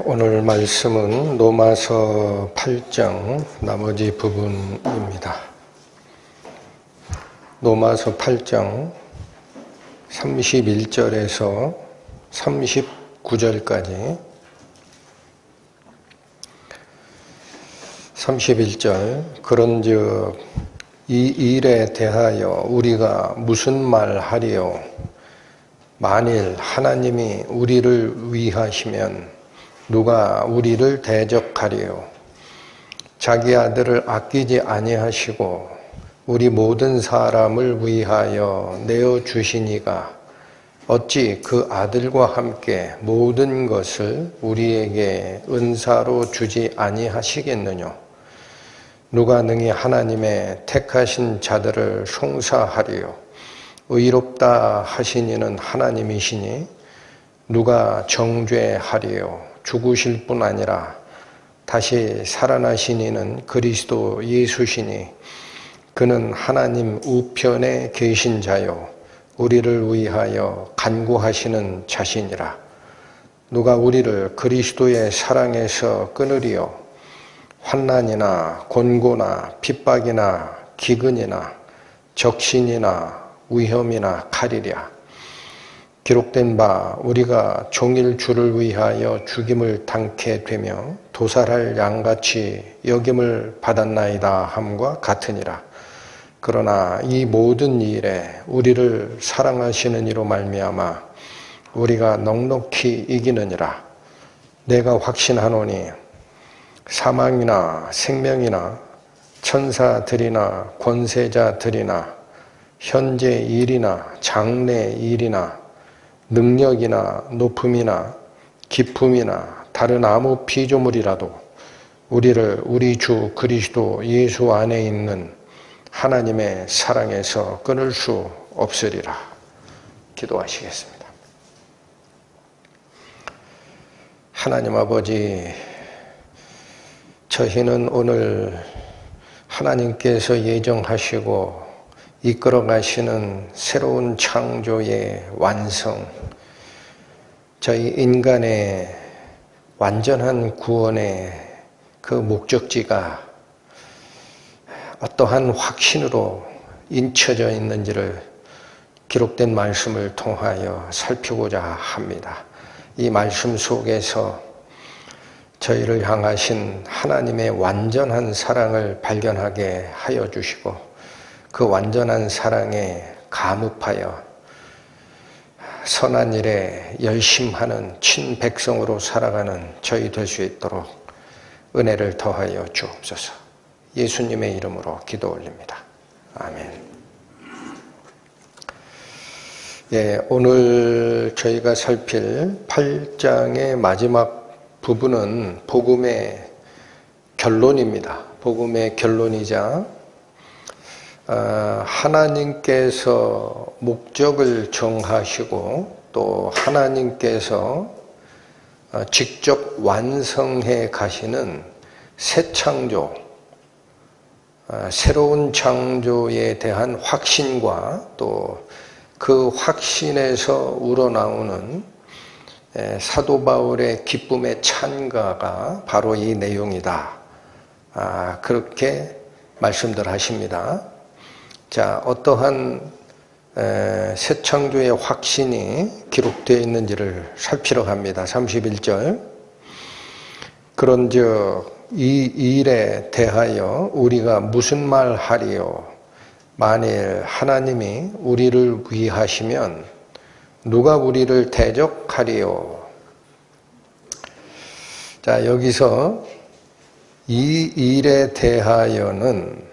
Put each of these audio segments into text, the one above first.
오늘 말씀은 로마서 8장 나머지 부분입니다. 로마서 8장 31절에서 39절까지 31절 그런즉 이 일에 대하여 우리가 무슨 말 하리요? 만일 하나님이 우리를 위하시면 누가 우리를 대적하리요? 자기 아들을 아끼지 아니하시고 우리 모든 사람을 위하여 내어주시니가 어찌 그 아들과 함께 모든 것을 우리에게 은사로 주지 아니하시겠느냐? 누가 능히 하나님의 택하신 자들을 송사하리요? 의롭다 하신 이는 하나님이시니 누가 정죄하리요? 죽으실 뿐 아니라 다시 살아나신 이는 그리스도 예수시니 그는 하나님 우편에 계신 자요 우리를 위하여 간구하시는 자시니라. 누가 우리를 그리스도의 사랑에서 끊으리요? 환난이나 곤고나 핍박이나 기근이나 적신이나 위험이나 칼이랴. 기록된 바 우리가 종일 주를 위하여 죽임을 당케 되며 도살할 양같이 여김을 받았나이다 함과 같으니라. 그러나 이 모든 일에 우리를 사랑하시는 이로 말미암아 우리가 넉넉히 이기느니라. 내가 확신하노니 사망이나 생명이나 천사들이나 권세자들이나 현재 일이나 장래 일이나 능력이나 높음이나 기품이나 다른 아무 피조물이라도 우리를 우리 주 그리스도 예수 안에 있는 하나님의 사랑에서 끊을 수 없으리라. 기도하시겠습니다. 하나님 아버지, 저희는 오늘 하나님께서 예정하시고 이끌어 가시는 새로운 창조의 완성, 저희 인간의 완전한 구원의 그 목적지가 어떠한 확신으로 인쳐져 있는지를 기록된 말씀을 통하여 살피고자 합니다. 이 말씀 속에서 저희를 향하신 하나님의 완전한 사랑을 발견하게 하여 주시고 그 완전한 사랑에 감흡하여 선한 일에 열심하는 친백성으로 살아가는 저희 될 수 있도록 은혜를 더하여 주옵소서. 예수님의 이름으로 기도 올립니다. 아멘. 오늘 저희가 살필 8장의 마지막 부분은 복음의 결론입니다. 복음의 결론이자 하나님께서 목적을 정하시고 또 하나님께서 직접 완성해 가시는 새 창조, 새로운 창조에 대한 확신과 또 그 확신에서 우러나오는 사도 바울의 기쁨의 찬가가 바로 이 내용이다. 그렇게 말씀들 하십니다. 자, 어떠한 새 창조의 확신이 기록되어 있는지를 살피러 갑니다. 31절. 그런즉 이 일에 대하여 우리가 무슨 말 하리요? 만일 하나님이 우리를 위하시면 누가 우리를 대적하리요? 자, 여기서 이 일에 대하여는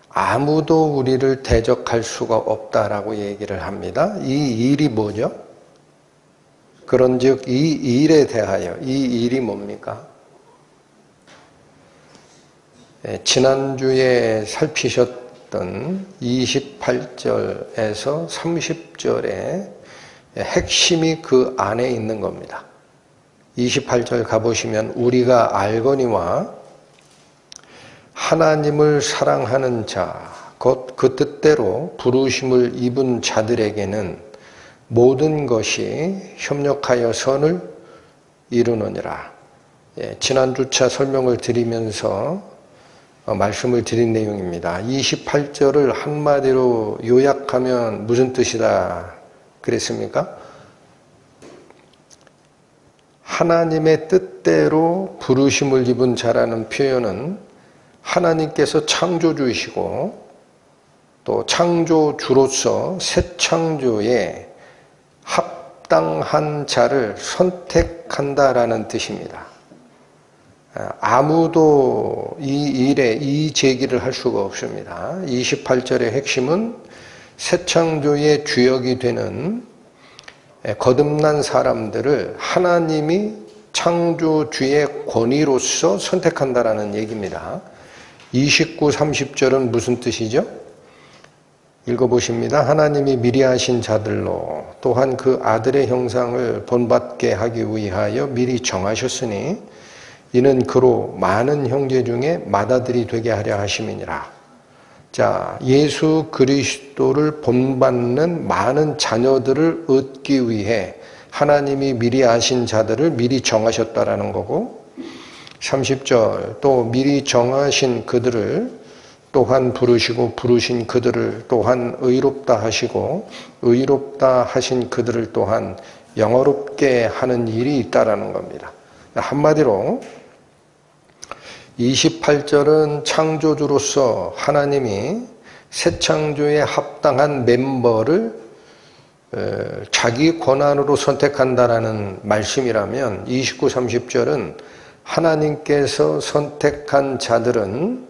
아무도 우리를 대적할 수가 없다라고 얘기를 합니다. 이 일이 뭐죠? 그런즉 이 일에 대하여, 이 일이 뭡니까? 지난주에 살피셨던 28절에서 30절의 핵심이 그 안에 있는 겁니다. 28절 가보시면 우리가 알거니와 하나님을 사랑하는 자, 곧 그 뜻대로 부르심을 입은 자들에게는 모든 것이 협력하여 선을 이루느니라. 지난주차 설명을 드리면서 말씀을 드린 내용입니다. 28절을 한마디로 요약하면 무슨 뜻이다 그랬습니까? 하나님의 뜻대로 부르심을 입은 자라는 표현은 하나님께서 창조주이시고 또 창조주로서 새 창조에 합당한 자를 선택한다라는 뜻입니다. 아무도 이 일에 이 제기를 할 수가 없습니다. 28절의 핵심은 새 창조의 주역이 되는 거듭난 사람들을 하나님이 창조주의 권위로서 선택한다라는 얘기입니다. 29, 30절은 무슨 뜻이죠? 읽어보십니다. 하나님이 미리 하신 자들로 또한 그 아들의 형상을 본받게 하기 위하여 미리 정하셨으니 이는 그로 많은 형제 중에 맏아들이 되게 하려 하심이니라. 자, 예수 그리스도를 본받는 많은 자녀들을 얻기 위해 하나님이 미리 하신 자들을 미리 정하셨다라는 거고, 30절 또 미리 정하신 그들을 또한 부르시고 부르신 그들을 또한 의롭다 하시고 의롭다 하신 그들을 또한 영어롭게 하는 일이 있다라는 겁니다. 한마디로 28절은 창조주로서 하나님이 새 창조에 합당한 멤버를 자기 권한으로 선택한다라는 말씀이라면 29, 30절은 하나님께서 선택한 자들은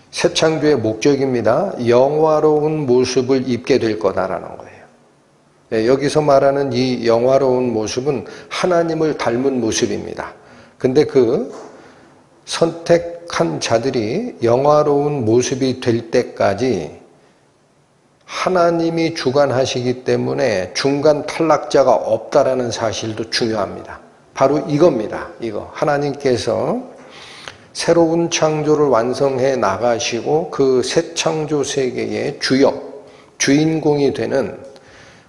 새 창조의 목적입니다. 영화로운 모습을 입게 될 거다라는 거예요. 여기서 말하는 이 영화로운 모습은 하나님을 닮은 모습입니다. 근데 그 선택한 자들이 영화로운 모습이 될 때까지 하나님이 주관하시기 때문에 중간 탈락자가 없다라는 사실도 중요합니다. 바로 이겁니다. 이거 하나님께서 새로운 창조를 완성해 나가시고 그 새 창조 세계의 주역, 주인공이 되는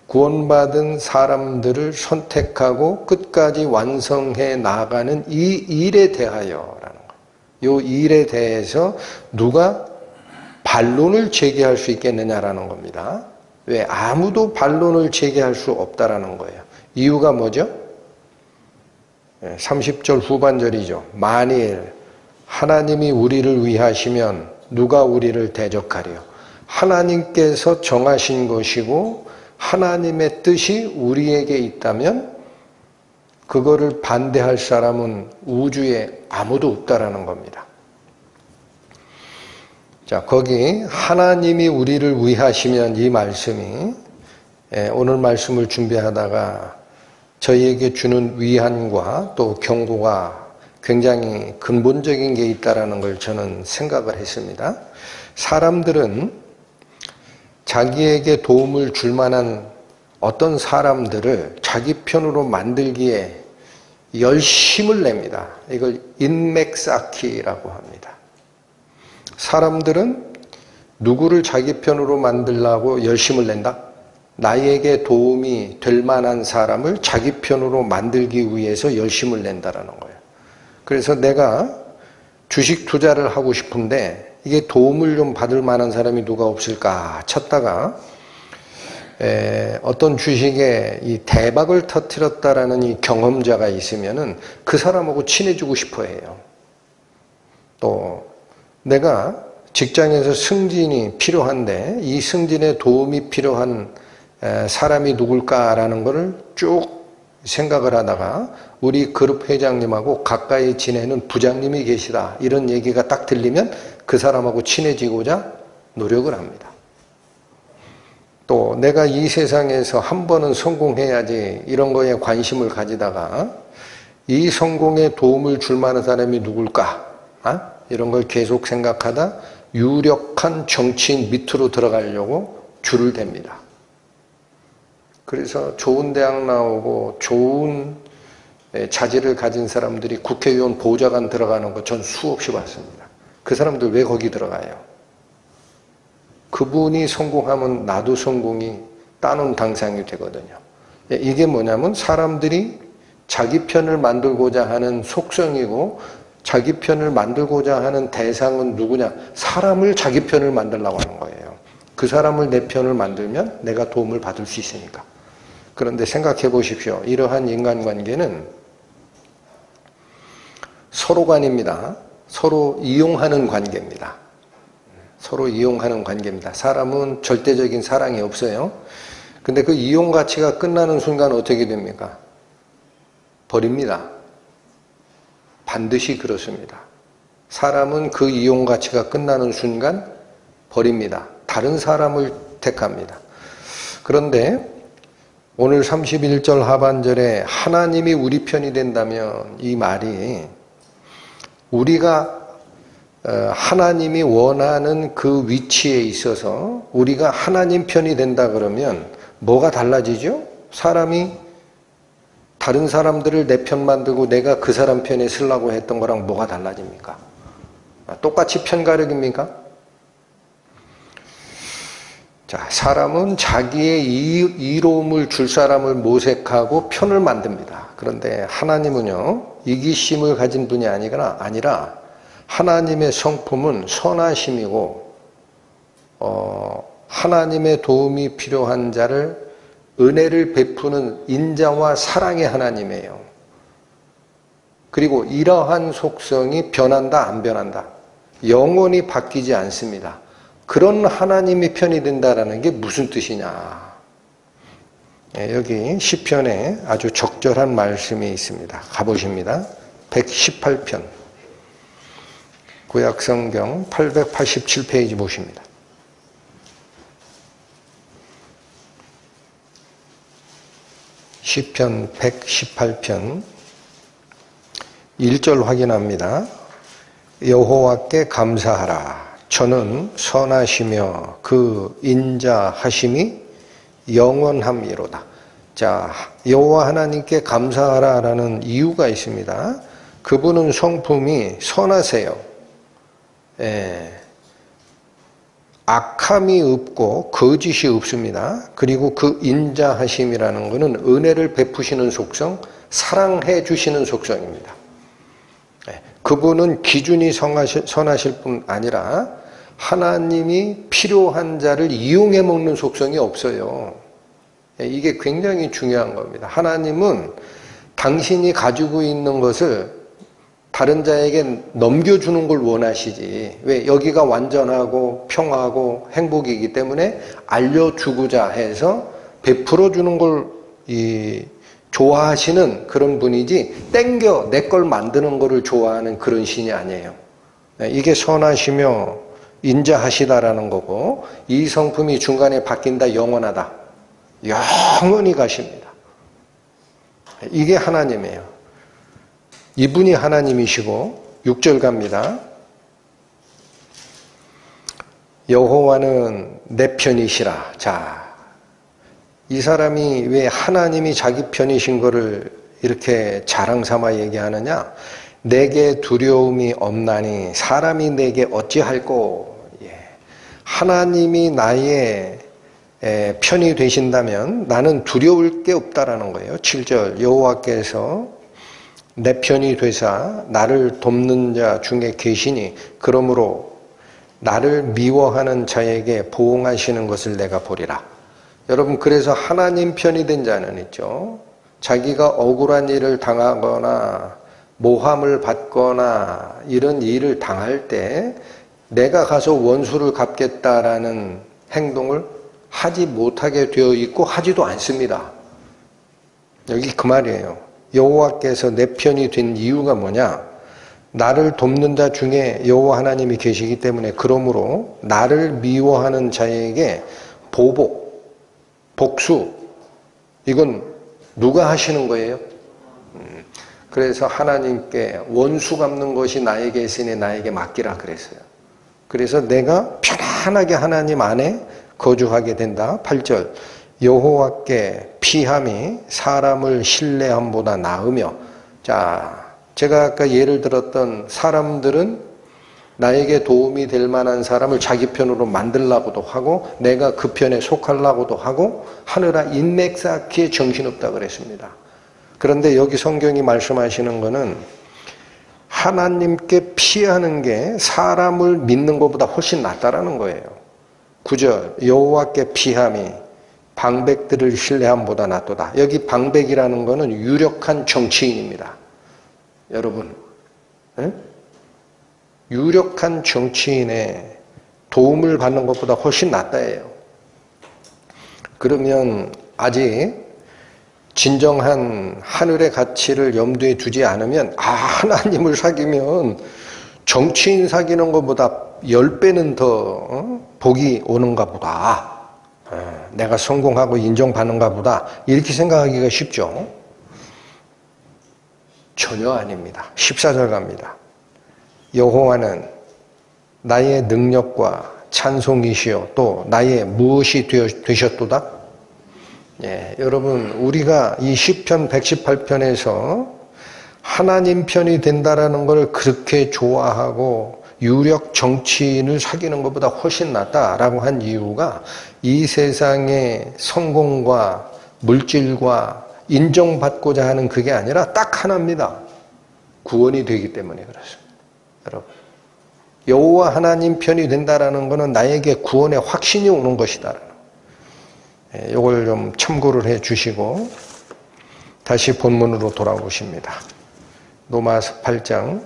구원받은 사람들을 선택하고 끝까지 완성해 나가는 이 일에 대하여라는 거예요. 이 일에 대해서 누가 반론을 제기할 수 있겠느냐라는 겁니다. 왜? 아무도 반론을 제기할 수 없다라는 거예요. 이유가 뭐죠? 30절 후반절이죠. 만일 하나님이 우리를 위하시면 누가 우리를 대적하리요? 하나님께서 정하신 것이고 하나님의 뜻이 우리에게 있다면 그거를 반대할 사람은 우주에 아무도 없다라는 겁니다. 자, 거기 하나님이 우리를 위하시면 이 말씀이 오늘 말씀을 준비하다가 저희에게 주는 위안과 또 경고가 굉장히 근본적인 게 있다라는 걸 저는 생각을 했습니다. 사람들은 자기에게 도움을 줄 만한 어떤 사람들을 자기 편으로 만들기에 열심을 냅니다. 이걸 인맥 쌓기라고 합니다. 사람들은 누구를 자기 편으로 만들려고 열심을 낸다? 나에게 도움이 될 만한 사람을 자기 편으로 만들기 위해서 열심을 낸다라는 거예요. 그래서 내가 주식 투자를 하고 싶은데 이게 도움을 좀 받을 만한 사람이 누가 없을까 찾다가 어떤 주식에 이 대박을 터뜨렸다라는 이 경험자가 있으면은 그 사람하고 친해지고 싶어 해요. 또 내가 직장에서 승진이 필요한데 이 승진에 도움이 필요한 사람이 누굴까라는 것을 쭉 생각을 하다가 우리 그룹 회장님하고 가까이 지내는 부장님이 계시다 이런 얘기가 딱 들리면 그 사람하고 친해지고자 노력을 합니다. 또 내가 이 세상에서 한 번은 성공해야지 이런 거에 관심을 가지다가 이 성공에 도움을 줄 만한 사람이 누굴까? 이런 걸 계속 생각하다 유력한 정치인 밑으로 들어가려고 줄을 댑니다. 그래서 좋은 대학 나오고 좋은 자질을 가진 사람들이 국회의원 보좌관 들어가는 거 전 수없이 봤습니다. 그 사람들 왜 거기 들어가요? 그분이 성공하면 나도 성공이 따놓은 당상이 되거든요. 이게 뭐냐면 사람들이 자기 편을 만들고자 하는 속성이고 자기 편을 만들고자 하는 대상은 누구냐? 사람을 자기 편을 만들려고 하는 거예요. 그 사람을 내 편을 만들면 내가 도움을 받을 수 있으니까. 그런데 생각해 보십시오. 이러한 인간관계는 서로 간입니다. 서로 이용하는 관계입니다. 서로 이용하는 관계입니다. 사람은 절대적인 사랑이 없어요. 근데 그 이용 가치가 끝나는 순간 어떻게 됩니까? 버립니다. 반드시 그렇습니다. 사람은 그 이용 가치가 끝나는 순간 버립니다. 다른 사람을 택합니다. 그런데 오늘 31절 하반절에 하나님이 우리 편이 된다면 이 말이 우리가 하나님이 원하는 그 위치에 있어서 우리가 하나님 편이 된다 그러면 뭐가 달라지죠? 사람이 다른 사람들을 내 편 만들고 내가 그 사람 편에 서려고 했던 거랑 뭐가 달라집니까? 똑같이 편가르기입니까? 자, 사람은 자기의 이로움을 줄 사람을 모색하고 편을 만듭니다. 그런데 하나님은요, 이기심을 가진 분이 아니라 하나님의 성품은 선하심이고 하나님의 도움이 필요한 자를 은혜를 베푸는 인자와 사랑의 하나님이에요. 그리고 이러한 속성이 변한다 안 변한다? 영원히 바뀌지 않습니다. 그런 하나님이 편이 된다라는 게 무슨 뜻이냐? 여기 시편에 아주 적절한 말씀이 있습니다. 가보십니다. 118편 구약성경 887페이지 보십니다. 시편 118편 1절 확인합니다. 여호와께 감사하라. 저는 선하시며 그 인자하심이 영원함이로다. 자, 여호와 하나님께 감사하라라는 이유가 있습니다. 그분은 성품이 선하세요. 악함이 없고 거짓이 없습니다. 그리고 그 인자하심이라는 것은 은혜를 베푸시는 속성, 사랑해 주시는 속성입니다. 그분은 기준이 선하실 뿐 아니라 하나님이 필요한 자를 이용해 먹는 속성이 없어요. 이게 굉장히 중요한 겁니다. 하나님은 당신이 가지고 있는 것을 다른 자에게 넘겨주는 걸 원하시지. 왜? 여기가 완전하고 평화고 행복이기 때문에 알려주고자 해서 베풀어주는 걸 좋아하시는 그런 분이지 땡겨 내 걸 만드는 거를 좋아하는 그런 신이 아니에요. 이게 선하시며 인자하시다라는 거고 이 성품이 중간에 바뀐다 영원하다. 영원히 가십니다. 이게 하나님이에요. 이분이 하나님이시고 6절 갑니다. 여호와는 내 편이시라. 자, 이 사람이 왜 하나님이 자기 편이신 거를 이렇게 자랑 삼아 얘기하느냐? 내게 두려움이 없나니 사람이 내게 어찌할꼬. 하나님이 나의 편이 되신다면 나는 두려울 게 없다라는 거예요. 7절 여호와께서 내 편이 되사 나를 돕는 자 중에 계시니 그러므로 나를 미워하는 자에게 보응하시는 것을 내가 보리라. 여러분, 그래서 하나님 편이 된 자는 있죠. 자기가 억울한 일을 당하거나 모함을 받거나 이런 일을 당할 때 내가 가서 원수를 갚겠다라는 행동을 하지 못하게 되어 있고 하지도 않습니다. 여기 그 말이에요. 여호와께서 내 편이 된 이유가 뭐냐? 나를 돕는 자 중에 여호와 하나님이 계시기 때문에 그러므로 나를 미워하는 자에게 보복, 복수 이건 누가 하시는 거예요? 그래서 하나님께 원수 갚는 것이 나에게 있으니 나에게 맡기라 그랬어요. 그래서 내가 편안하게 하나님 안에 거주하게 된다. 8절 여호와께 피함이 사람을 신뢰함보다 나으며. 자, 제가 아까 예를 들었던 사람들은 나에게 도움이 될 만한 사람을 자기 편으로 만들려고도 하고 내가 그 편에 속하려고도 하고 하느라 인맥 쌓기에 정신없다 그랬습니다. 그런데 여기 성경이 말씀하시는 것은 하나님께 피하는 게 사람을 믿는 것보다 훨씬 낫다라는 거예요. 9절 여호와께 피함이 방백들을 신뢰함보다 낫도다. 여기 방백이라는 것은 유력한 정치인입니다. 여러분, 에? 유력한 정치인의 도움을 받는 것보다 훨씬 낫다예요. 그러면 아직 진정한 하늘의 가치를 염두에 두지 않으면 하나님을 사귀면 정치인 사귀는 것보다 10배는 더 복이 오는가 보다. 내가 성공하고 인정받는가 보다. 이렇게 생각하기가 쉽죠. 전혀 아닙니다. 14절 갑니다. 여호와는 나의 능력과 찬송이시요 또 나의 무엇이 되셨도다? 예, 여러분 우리가 이 시편 118편에서 하나님 편이 된다라는 걸 그렇게 좋아하고 유력 정치인을 사귀는 것보다 훨씬 낫다라고 한 이유가 이 세상의 성공과 물질과 인정받고자 하는 그게 아니라 딱 하나입니다. 구원이 되기 때문에 그렇습니다. 여러분, 여호와 하나님 편이 된다라는 것은 나에게 구원의 확신이 오는 것이다. 이걸 좀 참고를 해 주시고 다시 본문으로 돌아오십니다. 로마서 8장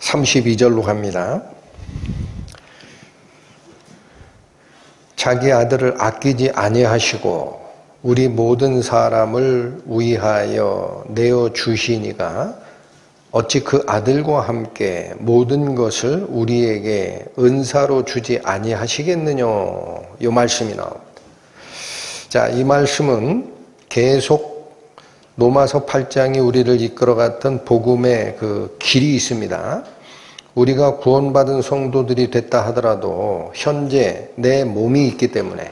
32절로 갑니다. 자기 아들을 아끼지 아니하시고 우리 모든 사람을 위하여 내어 주시니가 어찌 그 아들과 함께 모든 것을 우리에게 은사로 주지 아니하시겠느냐. 이 말씀이 나옵니다. 자, 이 말씀은 계속 로마서 8장이 우리를 이끌어갔던 복음의 그 길이 있습니다. 우리가 구원받은 성도들이 됐다 하더라도 현재 내 몸이 있기 때문에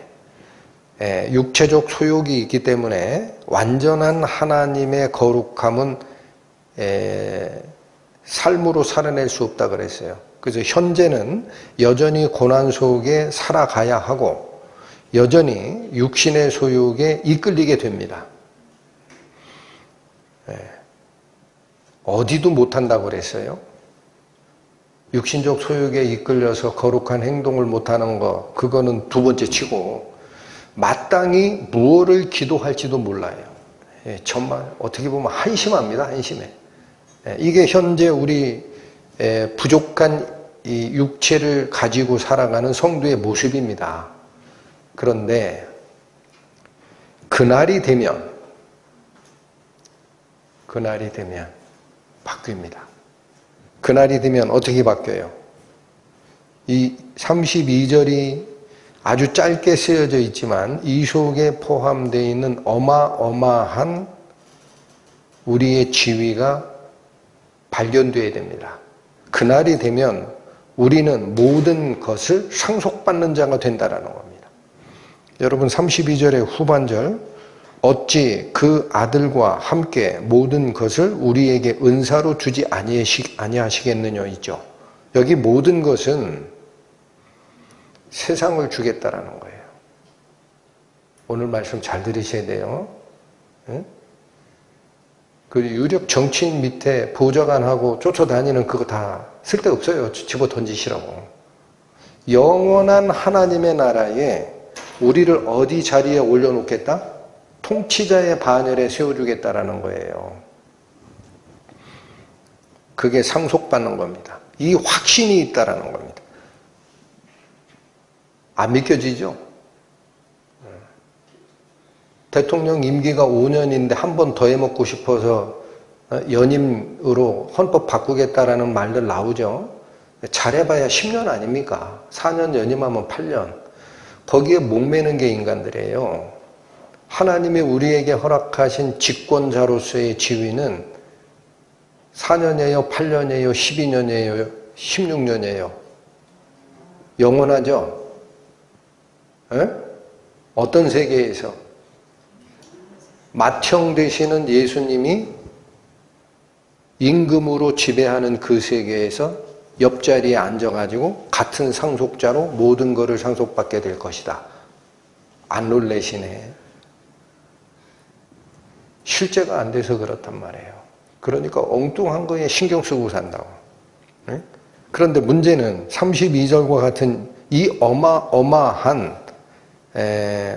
육체적 소욕이 있기 때문에 완전한 하나님의 거룩함은 삶으로 살아낼 수 없다 그랬어요. 그래서 현재는 여전히 고난 속에 살아가야 하고 여전히 육신의 소욕에 이끌리게 됩니다. 어디도 못한다고 그랬어요. 육신적 소욕에 이끌려서 거룩한 행동을 못하는 거, 그거는 두 번째 치고 마땅히 무엇을 기도할지도 몰라요. 정말 어떻게 보면 한심합니다. 한심해. 이게 현재 우리 부족한 이 육체를 가지고 살아가는 성도의 모습입니다. 그런데 그날이 되면 바뀝니다. 그날이 되면 어떻게 바뀌어요? 이 32절이 아주 짧게 쓰여져 있지만 이 속에 포함되어 있는 어마어마한 우리의 지위가 발견되어야 됩니다. 그날이 되면 우리는 모든 것을 상속받는 자가 된다는 겁니다. 여러분 32절의 후반절 어찌 그 아들과 함께 모든 것을 우리에게 은사로 주지 아니하시겠느냐 있죠. 여기 모든 것은 세상을 주겠다라는 거예요. 오늘 말씀 잘 들으셔야 돼요. 응? 그 유력 정치인 밑에 보좌관하고 쫓아다니는 그거 다 쓸데없어요. 집어 던지시라고. 영원한 하나님의 나라에 우리를 어디 자리에 올려놓겠다? 통치자의 반열에 세워주겠다라는 거예요. 그게 상속받는 겁니다. 이 확신이 있다라는 겁니다. 안 믿겨지죠? 대통령 임기가 5년인데 한 번 더 해먹고 싶어서 연임으로 헌법 바꾸겠다라는 말들 나오죠. 잘해봐야 10년 아닙니까? 4년 연임하면 8년. 거기에 목매는 게 인간들이에요. 하나님이 우리에게 허락하신 집권자로서의 지위는 4년이에요, 8년이에요, 12년이에요, 16년이에요. 영원하죠? 에? 어떤 세계에서? 맏형 되시는 예수님이 임금으로 지배하는 그 세계에서 옆자리에 앉아가지고 같은 상속자로 모든 것을 상속받게 될 것이다. 안 놀래시네. 실제가 안 돼서 그렇단 말이에요. 그러니까 엉뚱한 거에 신경 쓰고 산다고. 네? 그런데 문제는 32절과 같은 이 어마어마한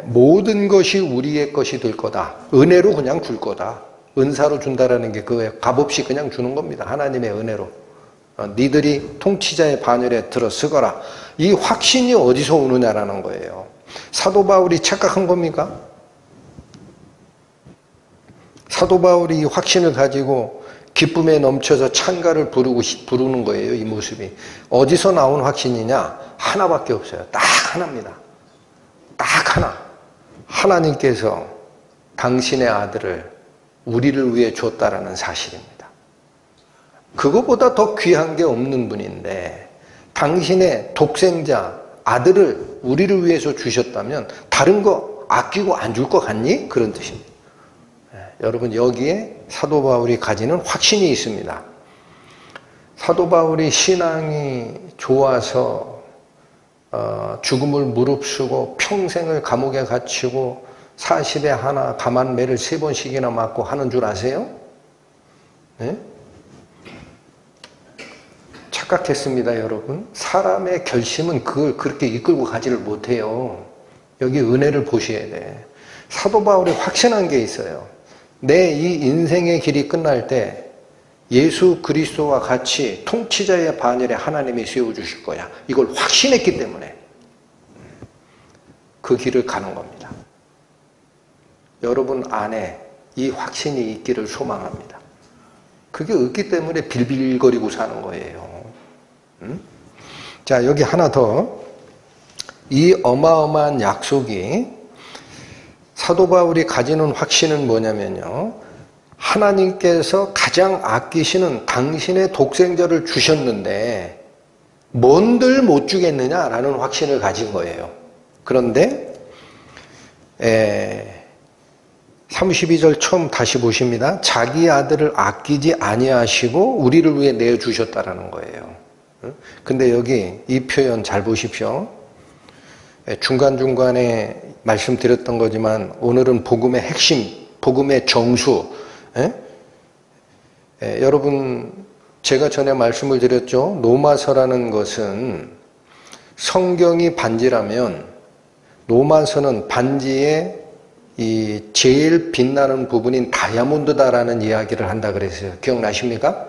모든 것이 우리의 것이 될 거다. 은혜로 그냥 줄 거다. 은사로 준다라는 게 그거에 값없이 그냥 주는 겁니다. 하나님의 은혜로. 니들이 통치자의 반열에 들어 서거라. 이 확신이 어디서 오느냐라는 거예요. 사도 바울이 착각한 겁니까? 사도 바울이 이 확신을 가지고 기쁨에 넘쳐서 찬가를 부르는 거예요. 이 모습이. 어디서 나온 확신이냐? 하나밖에 없어요. 딱 하나입니다. 딱 하나. 하나님께서 당신의 아들을 우리를 위해 줬다라는 사실입니다. 그거보다 더 귀한 게 없는 분인데 당신의 독생자 아들을 우리를 위해서 주셨다면 다른 거 아끼고 안 줄 것 같니? 그런 뜻입니다. 여러분 여기에 사도 바울이 가지는 확신이 있습니다. 사도 바울이 신앙이 좋아서 죽음을 무릅쓰고 평생을 감옥에 갇히고 40에 하나 가만매를 3번씩이나 맞고 하는 줄 아세요? 네? 착각했습니다, 여러분. 사람의 결심은 그걸 그렇게 이끌고 가지를 못해요. 여기 은혜를 보셔야 돼. 사도 바울이 확신한 게 있어요. 내 이 인생의 길이 끝날 때 예수 그리스도와 같이 통치자의 반열에 하나님이 세워주실 거야. 이걸 확신했기 때문에 그 길을 가는 겁니다. 여러분 안에 이 확신이 있기를 소망합니다. 그게 없기 때문에 빌빌거리고 사는 거예요. 자, 여기 하나 더. 이 어마어마한 약속이 사도 바울이 가지는 확신은 뭐냐면요. 하나님께서 가장 아끼시는 당신의 독생자를 주셨는데 뭔들 못 주겠느냐라는 확신을 가진 거예요. 그런데 32절 처음 다시 보십니다. 자기 아들을 아끼지 아니하시고 우리를 위해 내어주셨다라는 거예요. 근데 여기 이 표현 잘 보십시오. 중간중간에 말씀드렸던 거지만 오늘은 복음의 핵심, 복음의 정수. 여러분 제가 전에 말씀을 드렸죠. 로마서라는 것은 성경이 반지라면 로마서는 반지의 이 제일 빛나는 부분인 다이아몬드다라는 이야기를 한다 그랬어요. 기억나십니까?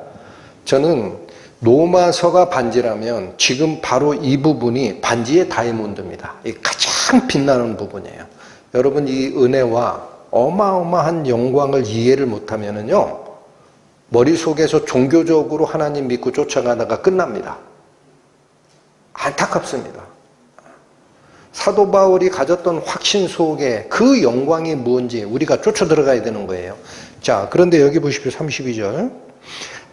저는 로마서가 반지라면 지금 바로 이 부분이 반지의 다이아몬드입니다. 이 가장 빛나는 부분이에요. 여러분 이 은혜와 어마어마한 영광을 이해를 못하면은요, 머릿속에서 종교적으로 하나님 믿고 쫓아가다가 끝납니다. 안타깝습니다. 사도 바울이 가졌던 확신 속에 그 영광이 뭔지 우리가 쫓아 들어가야 되는 거예요. 자, 그런데 여기 보십시오. 32절.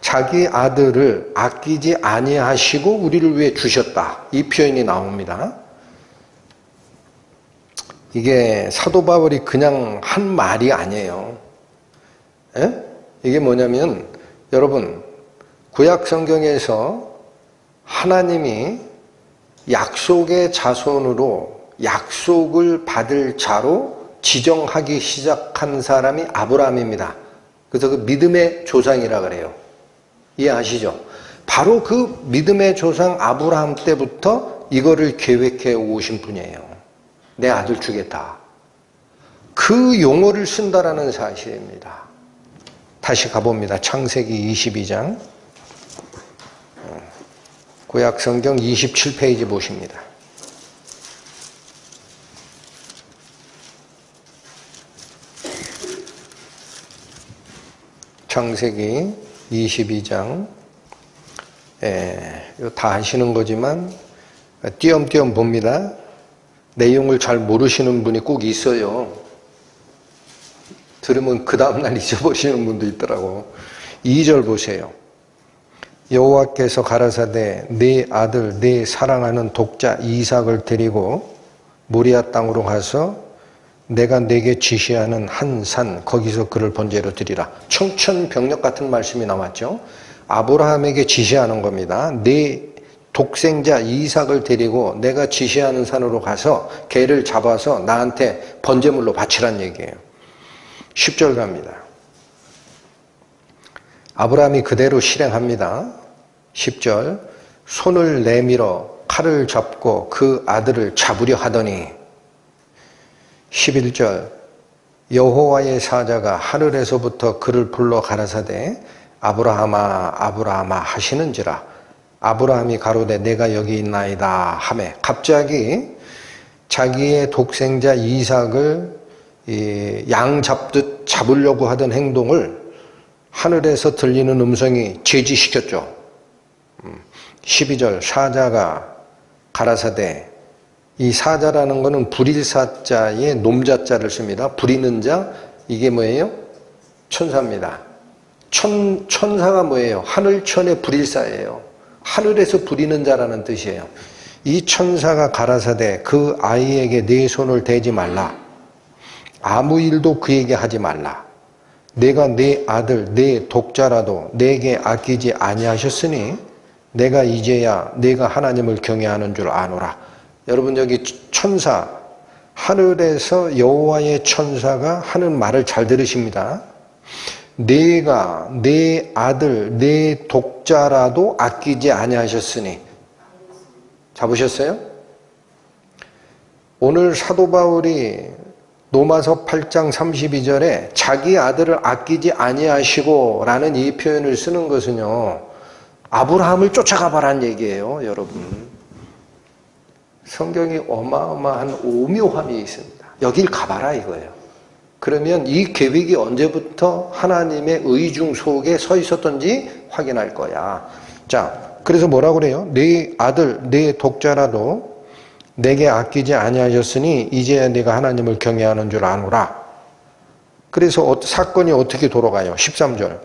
자기 아들을 아끼지 아니하시고 우리를 위해 주셨다. 이 표현이 나옵니다. 이게 사도 바울이 그냥 한 말이 아니에요. 이게 뭐냐면 여러분 구약 성경에서 하나님이 약속의 자손으로 약속을 받을 자로 지정하기 시작한 사람이 아브라함입니다. 그래서 그 믿음의 조상이라 그래요. 이해하시죠? 바로 그 믿음의 조상 아브라함 때부터 이거를 계획해 오신 분이에요. 내 아들 주겠다. 그 용어를 쓴다라는 사실입니다. 다시 가봅니다. 창세기 22장. 구약 성경 27페이지 보십니다. 창세기 22장. 이거 다 아시는 거지만 띄엄띄엄 봅니다. 내용을 잘 모르시는 분이 꼭 있어요. 들으면 그 다음날 잊어버리시는 분도 있더라고. 2절 보세요. 여호와께서 가라사대 네 아들 네 사랑하는 독자 이삭을 데리고 모리아 땅으로 가서 내가 내게 지시하는 한 산 거기서 그를 번제로 드리라. 청천벽력 같은 말씀이 나왔죠. 아브라함에게 지시하는 겁니다. 네 독생자 이삭을 데리고 내가 지시하는 산으로 가서 개를 잡아서 나한테 번제물로 바치란 얘기예요. 10절 갑니다. 아브라함이 그대로 실행합니다. 10절 손을 내밀어 칼을 잡고 그 아들을 잡으려 하더니 11절 여호와의 사자가 하늘에서부터 그를 불러 가라사대 아브라함아 아브라함아 하시는지라 아브라함이 가로되 내가 여기 있나이다 하매 갑자기 자기의 독생자 이삭을 양 잡듯 잡으려고 하던 행동을 하늘에서 들리는 음성이 제지시켰죠. 12절 사자가 가라사대 이 사자라는 것은 불일사자의 놈자자를 씁니다. 부리는 자 이게 뭐예요? 천사입니다. 천사가 뭐예요? 하늘천의 불일사예요. 하늘에서 부리는 자라는 뜻이에요. 이 천사가 가라사대 그 아이에게 내 손을 대지 말라. 아무 일도 그에게 하지 말라. 내가 내 아들 내 독자라도 내게 아끼지 아니하셨으니 내가 이제야 내가 하나님을 경외하는 줄 아노라. 여러분 여기 천사 하늘에서 여호와의 천사가 하는 말을 잘 들으십니다. 내가 내 아들 내 독자라도 아끼지 아니하셨으니 잡으셨어요? 오늘 사도 바울이 로마서 8장 32절에 자기 아들을 아끼지 아니하시고 라는 이 표현을 쓰는 것은요 아브라함을 쫓아가 봐란 얘기예요. 여러분 성경이 어마어마한 오묘함이 있습니다. 여길 가봐라 이거예요. 그러면 이 계획이 언제부터 하나님의 의중 속에 서 있었던지 확인할 거야. 자, 그래서 뭐라고 그래요? 내 아들, 내 독자라도 내게 아끼지 아니하셨으니 이제야 내가 하나님을 경외하는 줄 아노라. 그래서 사건이 어떻게 돌아가요? 13절.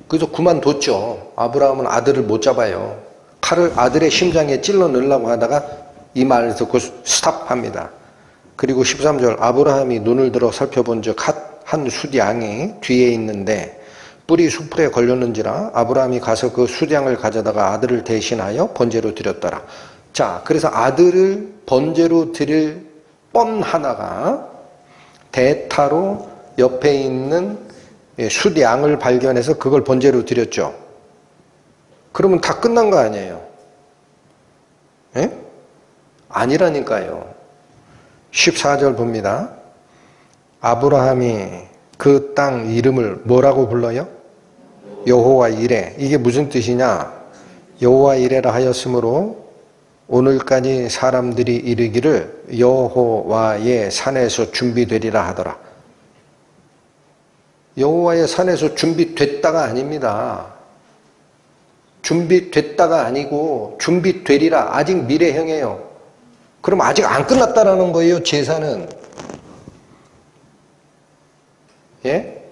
그래서 그만뒀죠. 아브라함은 아들을 못 잡아요. 칼을 아들의 심장에 찔러 넣으려고 하다가 이 말을 듣고 스탑합니다. 그리고 13절 아브라함이 눈을 들어 살펴본 즉 한 숫양이 뒤에 있는데 뿔이 수풀에 걸렸는지라 아브라함이 가서 그 숫양을 가져다가 아들을 대신하여 번제로 드렸더라. 자, 그래서 아들을 번제로 드릴 뻔하다가 대타로 옆에 있는 숫양을 발견해서 그걸 번제로 드렸죠. 그러면 다 끝난 거 아니에요? 예? 아니라니까요. 14절 봅니다. 아브라함이 그 땅 이름을 뭐라고 불러요? 여호와 이레. 이게 무슨 뜻이냐? 여호와 이레라 하였으므로 오늘까지 사람들이 이르기를 여호와의 산에서 준비되리라 하더라. 여호와의 산에서 준비됐다가 아닙니다. 준비됐다가 아니고 준비되리라. 아직 미래형이에요. 그럼 아직 안 끝났다라는 거예요. 제사는. 예?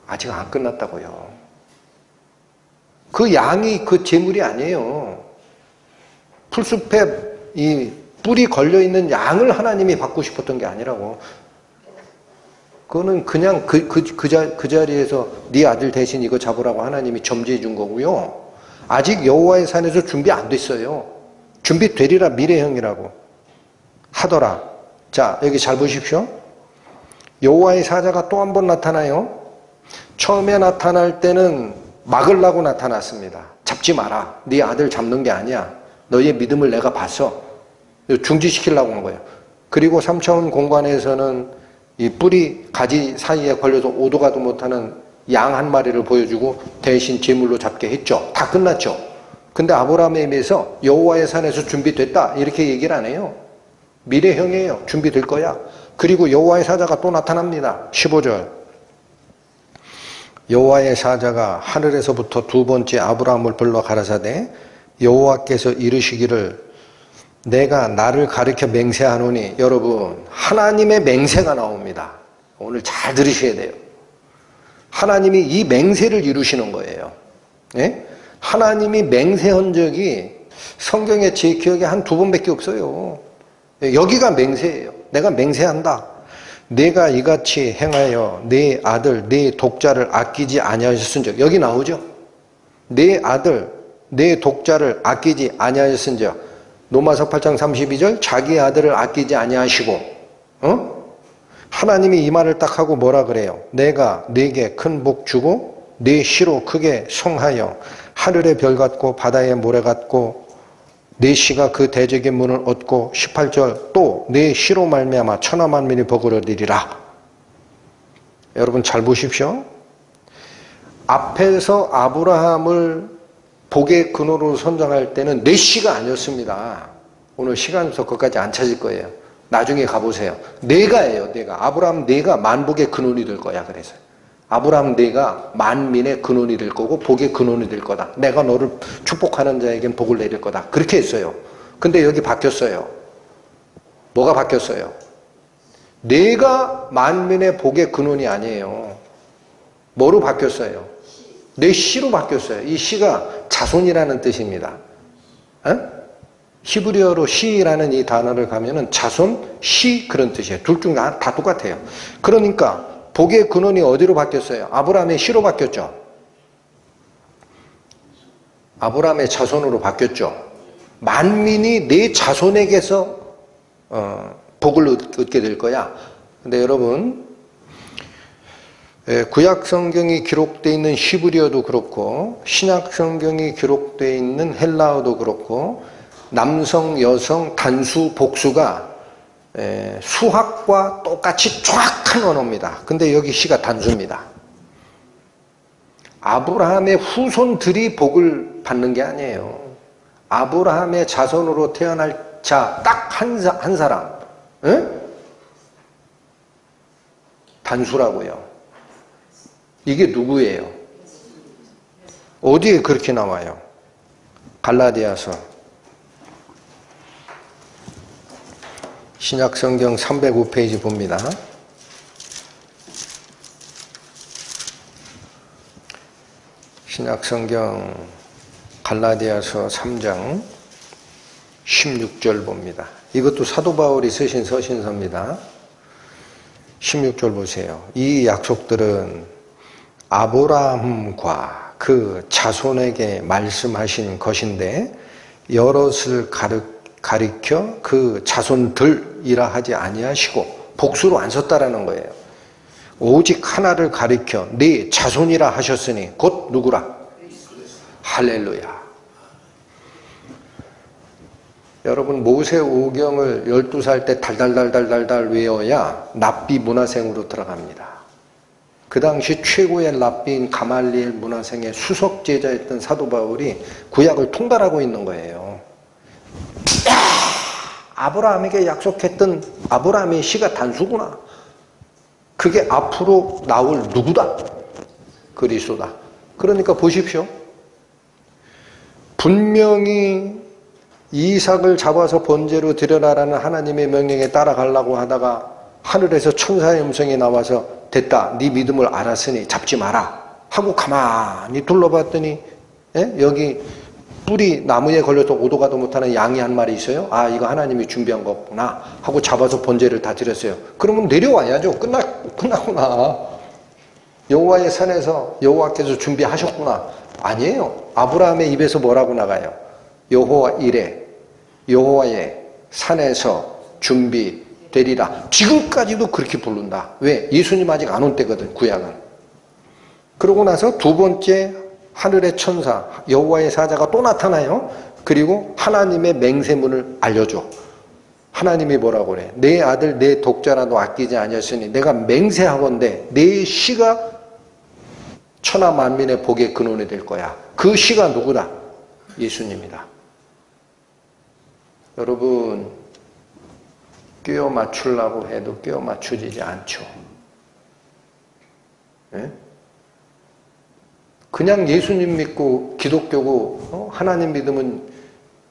아직 안 끝났다고요. 그 양이 그 제물이 아니에요. 풀숲에 이 뿔이 걸려있는 양을 하나님이 받고 싶었던 게 아니라고. 그거는 그냥 그 자리에서 네 아들 대신 이거 잡으라고 하나님이 점지해 준 거고요. 아직 여호와의 산에서 준비 안 됐어요. 준비되리라 미래형이라고 하더라. 자, 여기 잘 보십시오. 여호와의 사자가 또 한 번 나타나요. 처음에 나타날 때는 막으려고 나타났습니다. 잡지 마라. 네 아들 잡는 게 아니야. 너의 믿음을 내가 봤어. 중지시키려고 한 거예요. 그리고 3차원 공간에서는 이 뿌리 가지 사이에 걸려서 오도 가도 못하는 양 한 마리를 보여주고 대신 제물로 잡게 했죠. 다 끝났죠. 근데 아브라함에 비해서 여호와의 산에서 준비됐다 이렇게 얘기를 안 해요. 미래형이에요. 준비될 거야. 그리고 여호와의 사자가 또 나타납니다. 15절 여호와의 사자가 하늘에서부터 두 번째 아브라함을 불러 가라사대 여호와께서 이르시기를 내가 나를 가리켜 맹세하노니. 여러분 하나님의 맹세가 나옵니다. 오늘 잘 들으셔야 돼요. 하나님이 이 맹세를 이루시는 거예요. 예? 하나님이 맹세한 적이 성경에 제 기억에 한 두 번밖에 없어요. 여기가 맹세예요. 내가 맹세한다. 내가 이같이 행하여 내 아들 내 독자를 아끼지 아니하셨은즉. 여기 나오죠. 내 아들 내 독자를 아끼지 아니하셨은즉. 로마서 8장 32절 자기 아들을 아끼지 아니하시고 하나님이 이 말을 딱 하고 뭐라 그래요? 내가 네게 큰 복 주고 내 시로 크게 성하여 하늘의 별 같고 바다의 모래 같고 내 시가 그 대적의 문을 얻고 18절 또 내 시로 말미암아 천하 만민이 복을 얻으리라. 여러분 잘 보십시오. 앞에서 아브라함을 복의 근원으로 선정할 때는 내 시가 아니었습니다. 오늘 시간에서 그것까지 안 찾을 거예요. 나중에 가보세요. 내가예요. 내가. 아브라함 내가 만복의 근원이 될 거야. 그래서 아브라함 내가 만민의 근원이 될 거고 복의 근원이 될 거다. 내가 너를 축복하는 자에겐 복을 내릴 거다. 그렇게 했어요. 근데 여기 바뀌었어요. 뭐가 바뀌었어요? 내가 만민의 복의 근원이 아니에요. 뭐로 바뀌었어요? 내 시로 바뀌었어요. 이 시가 자손이라는 뜻입니다. 히브리어로 시라는 이 단어를 가면은 자손, 시 그런 뜻이에요. 둘 중 다 똑같아요. 그러니까 복의 근원이 어디로 바뀌었어요? 아브라함의 시로 바뀌었죠. 아브라함의 자손으로 바뀌었죠. 만민이 내 자손에게서 복을 얻게 될 거야. 근데 여러분 구약 성경이 기록되어 있는 히브리어도 그렇고 신약 성경이 기록되어 있는 헬라어도 그렇고 남성, 여성, 단수, 복수가 수학과 똑같이 정확한 언어입니다. 근데 여기 시가 단수입니다. 아브라함의 후손들이 복을 받는 게 아니에요. 아브라함의 자손으로 태어날 자 딱 한 사람 단수라고요. 이게 누구예요? 어디에 그렇게 나와요? 갈라디아서 신약성경 305페이지 봅니다. 신약성경 갈라디아서 3장 16절 봅니다. 이것도 사도 바울이 쓰신 서신서입니다. 16절 보세요. 이 약속들은 아브라함과 그 자손에게 말씀하신 것인데 여럿을 가리켜 그 자손들이라 하지 아니하시고 복수로 안 썼다라는 거예요. 오직 하나를 가리켜 네 자손이라 하셨으니 곧 누구라? 할렐루야. 여러분 모세오경을 12살 때 달달달달달달 외워야 랍비 문화생으로 들어갑니다. 그 당시 최고의 랍비인 가말리엘 문화생의 수석 제자였던 사도 바울이 구약을 통달하고 있는 거예요. 아브라함에게 약속했던 아브라함의 시가 단수구나. 그게 앞으로 나올 누구다? 그리스도다. 그러니까 보십시오. 분명히 이삭을 잡아서 번제로 드려라라는 하나님의 명령에 따라가려고 하다가 하늘에서 천사의 음성이 나와서 됐다. 네 믿음을 알았으니 잡지 마라. 하고 가만히 둘러봤더니 여기 뿔이 나무에 걸려서 오도 가도 못하는 양이 한 마리 있어요. 아 이거 하나님이 준비한 거구나 하고 잡아서 번제를 다 드렸어요. 그러면 내려와야죠. 끝났구나. 여호와의 산에서 여호와께서 준비하셨구나. 아니에요. 아브라함의 입에서 뭐라고 나가요? 여호와 이레 여호와의 산에서 준비되리라. 지금까지도 그렇게 부른다. 왜? 예수님 아직 안 온 때거든. 구약은. 그러고 나서 두 번째 하늘의 천사 여호와의 사자가 또 나타나요. 그리고 하나님의 맹세문을 알려줘. 하나님이 뭐라고 그래? 내 아들 내 독자라도 아끼지 아니었으니 내가 맹세하건대 내 시가 천하 만민의 복의 근원이 될 거야. 그 시가 누구다? 예수님이다. 여러분 끼워 맞추려고 해도 끼워 맞추지 않죠. 네? 그냥 예수님 믿고 기독교고 하나님 믿으면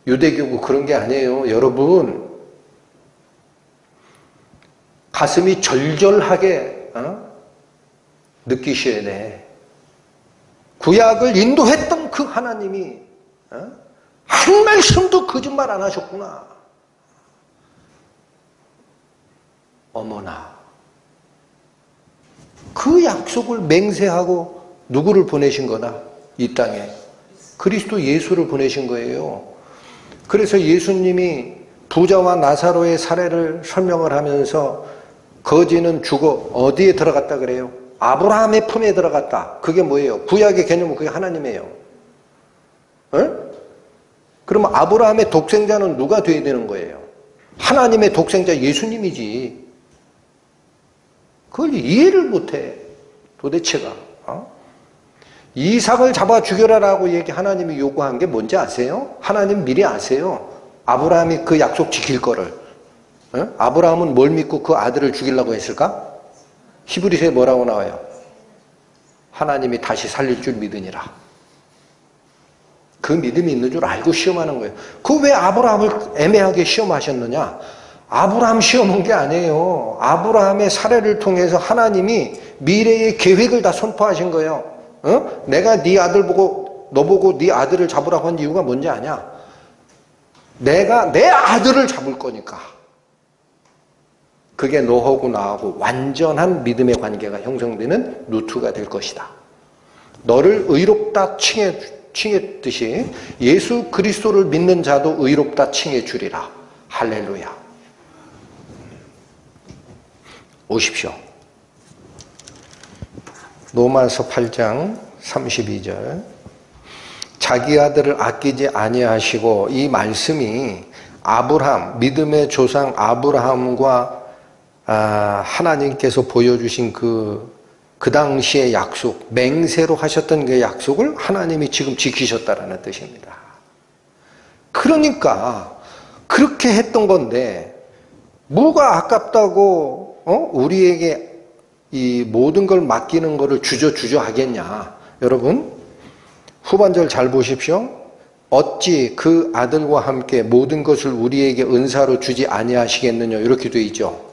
유대교고 그런 게 아니에요. 여러분 가슴이 절절하게 느끼셔야 돼. 구약을 인도했던 그 하나님이 한 말씀도 거짓말 안 하셨구나. 어머나. 그 약속을 맹세하고 누구를 보내신 거다? 이 땅에. 그리스도 예수를 보내신 거예요. 그래서 예수님이 부자와 나사로의 사례를 설명을 하면서 거지는 죽어 어디에 들어갔다 그래요? 아브라함의 품에 들어갔다. 그게 뭐예요? 구약의 개념은 그게 하나님이에요. 에? 그러면 아브라함의 독생자는 누가 돼야 되는 거예요? 하나님의 독생자 예수님이지. 그걸 이해를 못해. 도대체가. 이삭을 잡아 죽여라라고 하나님이 요구한 게 뭔지 아세요? 하나님 미리 아세요. 아브라함이 그 약속 지킬 거를. 아브라함은 뭘 믿고 그 아들을 죽이려고 했을까? 히브리서에 뭐라고 나와요? 하나님이 다시 살릴 줄 믿으니라. 그 믿음이 있는 줄 알고 시험하는 거예요. 그 왜 아브라함을 애매하게 시험하셨느냐? 아브라함 시험한 게 아니에요. 아브라함의 사례를 통해서 하나님이 미래의 계획을 다 선포하신 거예요. 내가 네 아들 보고 너 보고 네 아들을 잡으라고 한 이유가 뭔지 아냐? 내가 내 아들을 잡을 거니까. 그게 너하고 나하고 완전한 믿음의 관계가 형성되는 루트가 될 것이다. 너를 의롭다 칭했듯이 예수 그리스도를 믿는 자도 의롭다 칭해 주리라. 할렐루야. 오십시오. 로마서 8장 32절. 자기 아들을 아끼지 아니하시고, 이 말씀이 아브라함, 믿음의 조상 아브라함과 하나님께서 보여주신 그 당시의 약속, 맹세로 하셨던 그 약속을 하나님이 지금 지키셨다라는 뜻입니다. 그러니까 그렇게 했던 건데 뭐가 아깝다고 우리에게 이 모든 걸 맡기는 거를 주저 하겠냐. 여러분 후반절 잘 보십시오. 어찌 그 아들과 함께 모든 것을 우리에게 은사로 주지 아니하시겠느냐, 이렇게 되어 있죠.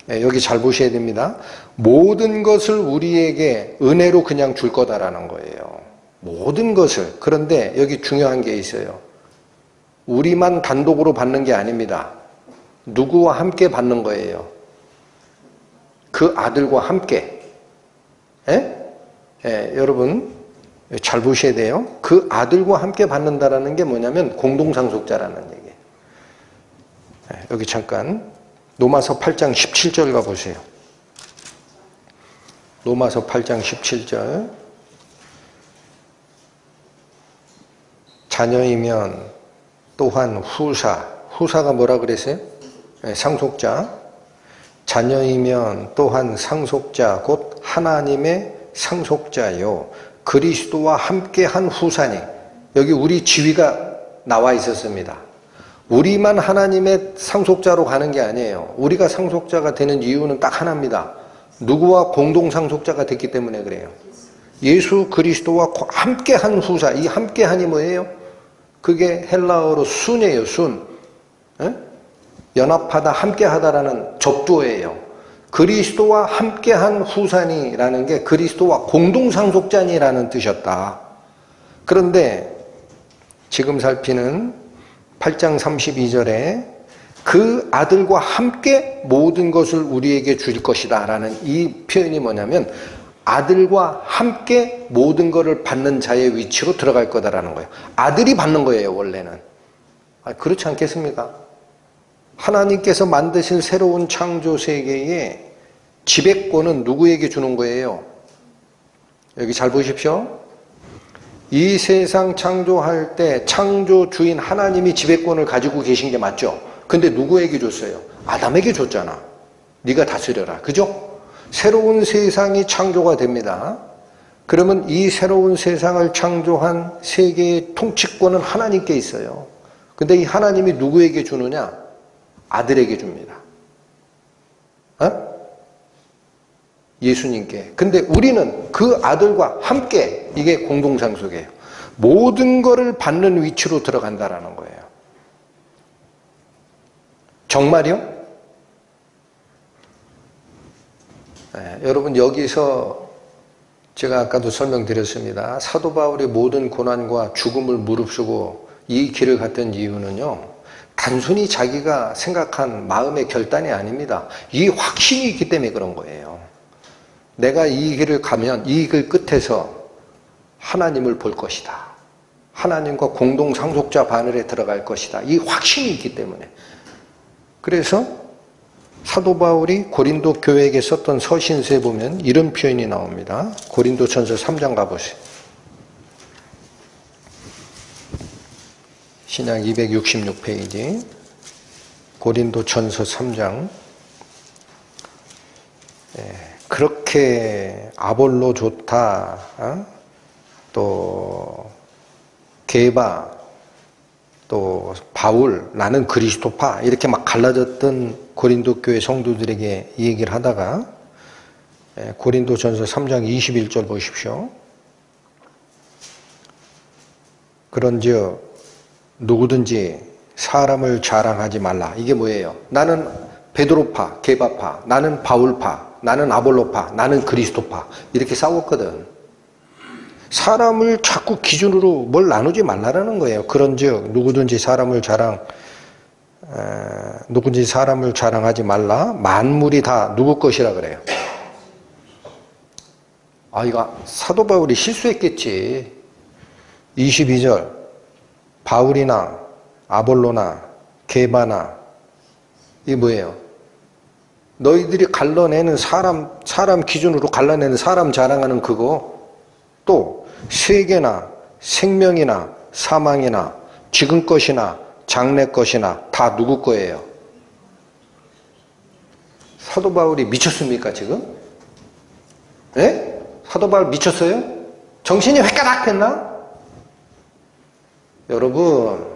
여기 잘 보셔야 됩니다. 모든 것을 우리에게 은혜로 그냥 줄 거다라는 거예요. 모든 것을. 그런데 여기 중요한 게 있어요. 우리만 단독으로 받는 게 아닙니다. 누구와 함께 받는 거예요? 그 아들과 함께. 여러분 잘 보셔야 돼요. 그 아들과 함께 받는다라는 게 뭐냐면 공동상속자라는 얘기예요. 여기 잠깐 로마서 8장 17절 가보세요. 로마서 8장 17절. 자녀이면 또한 후사가 뭐라 그랬어요? 상속자. 자녀이면 또한 상속자 곧 하나님의 상속자요 그리스도와 함께한 후사니. 여기 우리 지위가 나와 있었습니다. 우리만 하나님의 상속자로 가는 게 아니에요. 우리가 상속자가 되는 이유는 딱 하나입니다. 누구와 공동 상속자가 됐기 때문에 그래요. 예수 그리스도와 함께한 후사. 이 함께한이 뭐예요? 그게 헬라어로 순이에요. 순. 연합하다, 함께하다라는 접두어예요. 그리스도와 함께한 후사니라는 게 그리스도와 공동상속자니라는 뜻이었다. 그런데 지금 살피는 8장 32절에 그 아들과 함께 모든 것을 우리에게 줄 것이다 라는 이 표현이 뭐냐면 아들과 함께 모든 것을 받는 자의 위치로 들어갈 거다라는 거예요. 아들이 받는 거예요, 원래는. 그렇지 않겠습니까? 하나님께서 만드신 새로운 창조 세계에 지배권은 누구에게 주는 거예요? 여기 잘 보십시오. 이 세상 창조할 때 창조주인 하나님이 지배권을 가지고 계신 게 맞죠? 근데 누구에게 줬어요? 아담에게 줬잖아. 네가 다스려라. 그죠? 새로운 세상이 창조가 됩니다. 그러면 이 새로운 세상을 창조한 세계의 통치권은 하나님께 있어요. 근데 이 하나님이 누구에게 주느냐? 아들에게 줍니다. 예수님께. 근데 우리는 그 아들과 함께, 이게 공동상속이에요. 모든 것을 받는 위치로 들어간다라는 거예요. 정말이요? 여러분 여기서 제가 아까도 설명드렸습니다. 사도 바울이 모든 고난과 죽음을 무릅쓰고 이 길을 갔던 이유는요, 단순히 자기가 생각한 마음의 결단이 아닙니다. 이 확신이 있기 때문에 그런 거예요. 내가 이 길을 가면 이 길 끝에서 하나님을 볼 것이다. 하나님과 공동 상속자 바늘에 들어갈 것이다. 이 확신이 있기 때문에. 그래서 사도 바울이 고린도 교회에게 썼던 서신서에 보면 이런 표현이 나옵니다. 고린도전서 3장 가보세요. 신약 266페이지 고린도전서 3장. 그렇게 아볼로 좋다, 또 게바, 또 바울, 나는 그리스도파, 이렇게 막 갈라졌던 고린도 교회 성도들에게 이 얘기를 하다가 고린도전서 3장 21절 보십시오. 그런즉 누구든지 사람을 자랑하지 말라. 이게 뭐예요? 나는 베드로파, 게바파, 나는 바울파, 나는 아볼로파, 나는 그리스도파, 이렇게 싸웠거든. 사람을 자꾸 기준으로 뭘 나누지 말라라는 거예요. 그런즉 누구든지 사람을 자랑하지 말라. 만물이 다 누구 것이라 그래요? 이거 사도 바울이 실수했겠지. 22절 바울이나 아볼로나 게바나, 이게 뭐예요? 너희들이 갈라내는 사람 기준으로 갈라내는 사람 자랑하는 그거, 또 세계나 생명이나 사망이나 지금 것이나 장래 것이나 다 누구 거예요? 사도 바울이 미쳤습니까 지금? 예? 사도 바울 미쳤어요? 정신이 획가닥 했나? 여러분,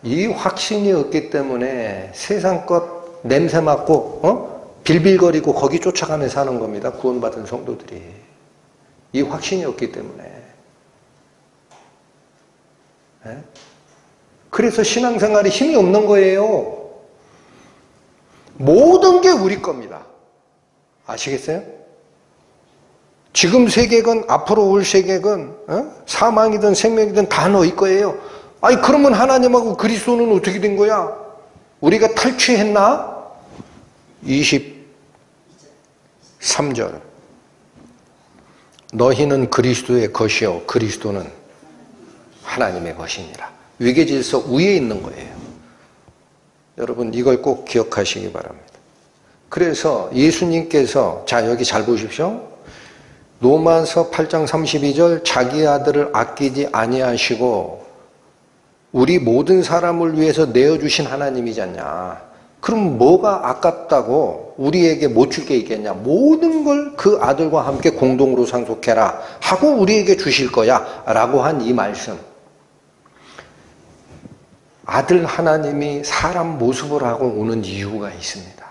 이 확신이 없기 때문에 세상 것 냄새 맡고 빌빌거리고 거기 쫓아가며 사는 겁니다. 구원받은 성도들이. 이 확신이 없기 때문에. 그래서 신앙생활에 힘이 없는 거예요. 모든 게 우리 겁니다. 아시겠어요? 지금 세계건 앞으로 올 세계건 사망이든 생명이든 다 너희 거예요. 그러면 하나님하고 그리스도는 어떻게 된 거야? 우리가 탈취했나? 23절 너희는 그리스도의 것이요 그리스도는 하나님의 것이니라. 위계질서 위에 있는 거예요. 여러분 이걸 꼭 기억하시기 바랍니다. 그래서 예수님께서, 자 여기 잘 보십시오. 로마서 8장 32절 자기 아들을 아끼지 아니하시고 우리 모든 사람을 위해서 내어주신 하나님이지 않냐. 그럼 뭐가 아깝다고 우리에게 못 줄 게 있겠냐. 모든 걸 그 아들과 함께 공동으로 상속해라 하고 우리에게 주실 거야 라고 한 이 말씀. 아들 하나님이 사람 모습을 하고 오는 이유가 있습니다.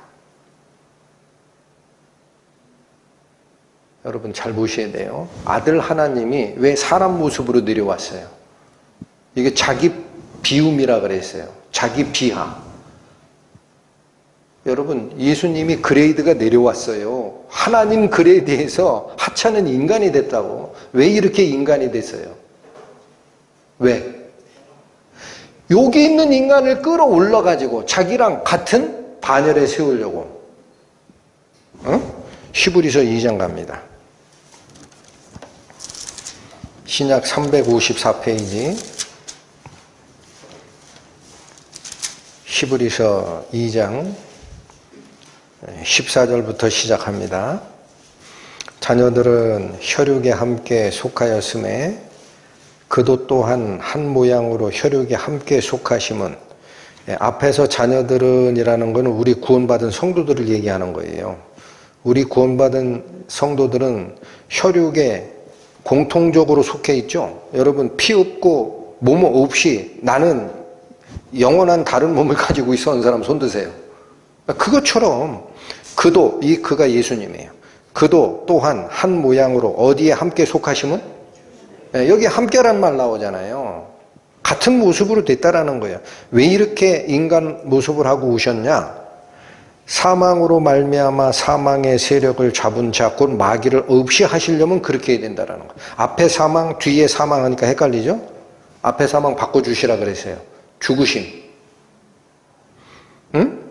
여러분 잘 보셔야 돼요. 아들 하나님이 왜 사람 모습으로 내려왔어요? 이게 자기 비움이라 그랬어요. 자기 비하. 여러분 예수님이 그레이드가 내려왔어요. 하나님 그레이드에서 하찮은 인간이 됐다고. 왜 이렇게 인간이 됐어요? 왜? 여기 있는 인간을 끌어올려 가지고 자기랑 같은 반열에 세우려고. 히브리서 2장 갑니다. 신약 354페이지 히브리서 2장 14절부터 시작합니다. 자녀들은 혈육에 함께 속하였음에 그도 또한 한 모양으로 혈육에 함께 속하심은, 앞에서 자녀들은 이라는 것은 우리 구원받은 성도들을 얘기하는 거예요. 우리 구원받은 성도들은 혈육에 공통적으로 속해 있죠. 여러분 피 없고 몸 없이 나는 영원한 다른 몸을 가지고 있었는 사람 손 드세요. 그것처럼 그도, 이 그가 예수님이에요. 그도 또한 한 모양으로 어디에 함께 속하심은? 여기 함께란 말 나오잖아요. 같은 모습으로 됐다라는 거예요. 왜 이렇게 인간 모습을 하고 오셨냐? 사망으로 말미암아 사망의 세력을 잡은 자 곧 마귀를 없이 하시려면 그렇게 해야 된다라는 거예요. 앞에 사망 뒤에 사망하니까 헷갈리죠? 앞에 사망 바꿔주시라 그랬어요. 죽으심. 응?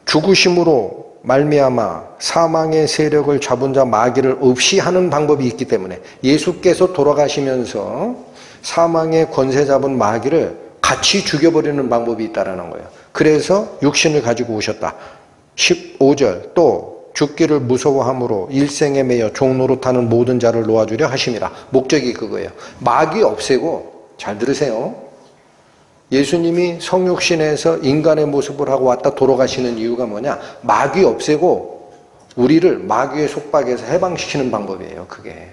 죽으심으로 말미암아 사망의 세력을 잡은 자 마귀를 없이 하는 방법이 있기 때문에 예수께서 돌아가시면서 사망의 권세 잡은 마귀를 같이 죽여버리는 방법이 있다라는 거예요. 그래서 육신을 가지고 오셨다. 15절 또 죽기를 무서워함으로 일생에 매여 종노릇하는 모든 자를 놓아주려 하심이라. 목적이 그거예요. 마귀 없애고, 잘 들으세요. 예수님이 성육신에서 인간의 모습을 하고 왔다 돌아가시는 이유가 뭐냐? 마귀 없애고 우리를 마귀의 속박에서 해방시키는 방법이에요. 그게.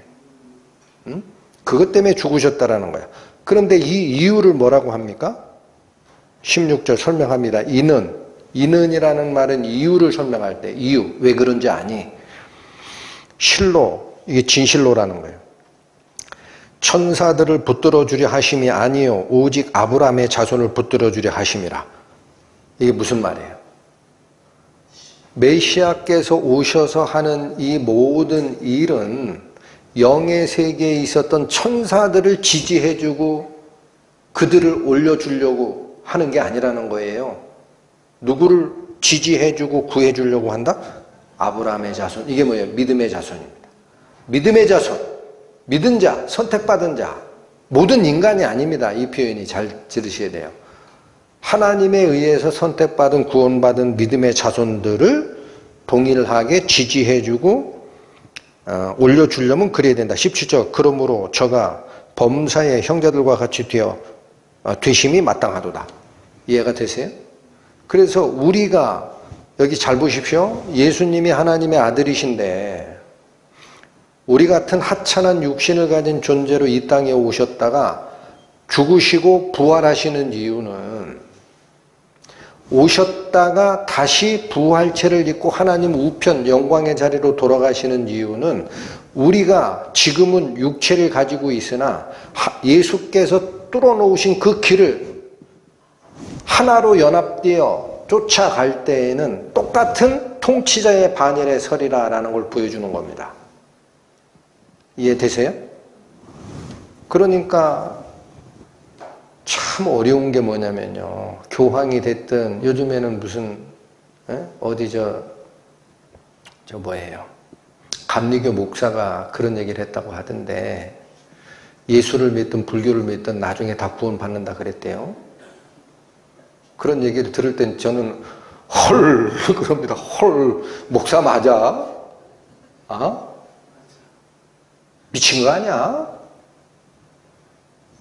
응? 그것 때문에 죽으셨다라는 거야. 그런데 이 이유를 뭐라고 합니까? 16절 설명합니다. 이는이라는 말은 이유를 설명할 때, 이유, 왜 그런지 아니? 실로, 이게 진실로라는 거예요. 천사들을 붙들어 주려 하심이 아니요 오직 아브라함의 자손을 붙들어 주려 하심이라. 이게 무슨 말이에요? 메시아께서 오셔서 하는 이 모든 일은 영의 세계에 있었던 천사들을 지지해주고 그들을 올려주려고 하는 게 아니라는 거예요. 누구를 지지해주고 구해주려고 한다? 아브라함의 자손. 이게 뭐예요? 믿음의 자손입니다. 믿음의 자손, 믿은 자, 선택받은 자, 모든 인간이 아닙니다. 이 표현이 잘 들으셔야 돼요. 하나님에 의해서 선택받은 구원받은 믿음의 자손들을 동일하게 지지해주고 올려주려면 그래야 된다. 17절 그러므로 저가 범사의 형제들과 같이 되어 되심이 마땅하도다. 이해가 되세요? 그래서 우리가 여기 잘 보십시오. 예수님이 하나님의 아들이신데 우리 같은 하찮은 육신을 가진 존재로 이 땅에 오셨다가 죽으시고 부활하시는 이유는 오셨다가 다시 부활체를 입고 하나님 우편 영광의 자리로 돌아가시는 이유는 우리가 지금은 육체를 가지고 있으나 예수께서 뚫어놓으신 그 길을 하나로 연합되어 쫓아갈 때에는 똑같은 통치자의 반열에 서리라라는 걸 보여주는 겁니다. 이해되세요? 그러니까 참 어려운 게 뭐냐면요. 교황이 됐든 요즘에는 무슨 어디 저 뭐예요. 감리교 목사가 그런 얘기를 했다고 하던데 예수를 믿든 불교를 믿든 나중에 다 구원받는다 그랬대요. 그런 얘기를 들을 땐 저는 헐 그럽니다. 헐 목사 맞아? 미친 거 아니야?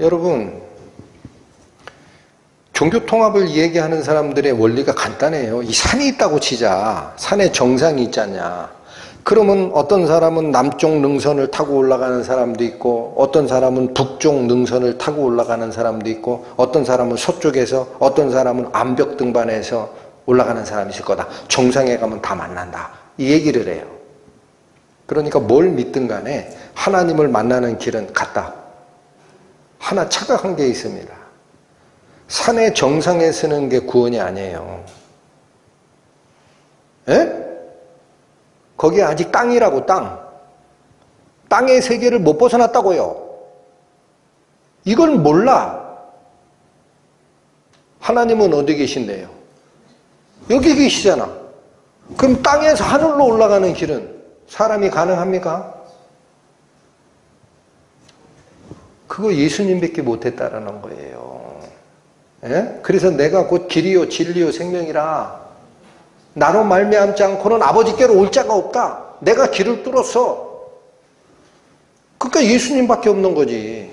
여러분 종교통합을 얘기하는 사람들의 원리가 간단해요. 이 산이 있다고 치자. 산에 정상이 있잖냐. 그러면 어떤 사람은 남쪽 능선을 타고 올라가는 사람도 있고 어떤 사람은 북쪽 능선을 타고 올라가는 사람도 있고 어떤 사람은 서쪽에서 어떤 사람은 암벽 등반해서 올라가는 사람이 있을 거다. 정상에 가면 다 만난다. 이 얘기를 해요. 그러니까 뭘 믿든 간에 하나님을 만나는 길은 같다. 하나 착각한 게 있습니다. 산의 정상에 서는 게 구원이 아니에요. 에? 거기에 아직 땅이라고 땅. 땅의 세계를 못 벗어났다고요. 이걸 몰라. 하나님은 어디 계신데요? 여기 계시잖아. 그럼 땅에서 하늘로 올라가는 길은 사람이 가능합니까? 그거 예수님밖에 못했다라는 거예요. 예? 그래서 내가 곧 길이요 진리요 생명이라 나로 말미암지 않고는 아버지께로 올 자가 없다. 내가 길을 뚫었어. 그러니까 예수님밖에 없는 거지.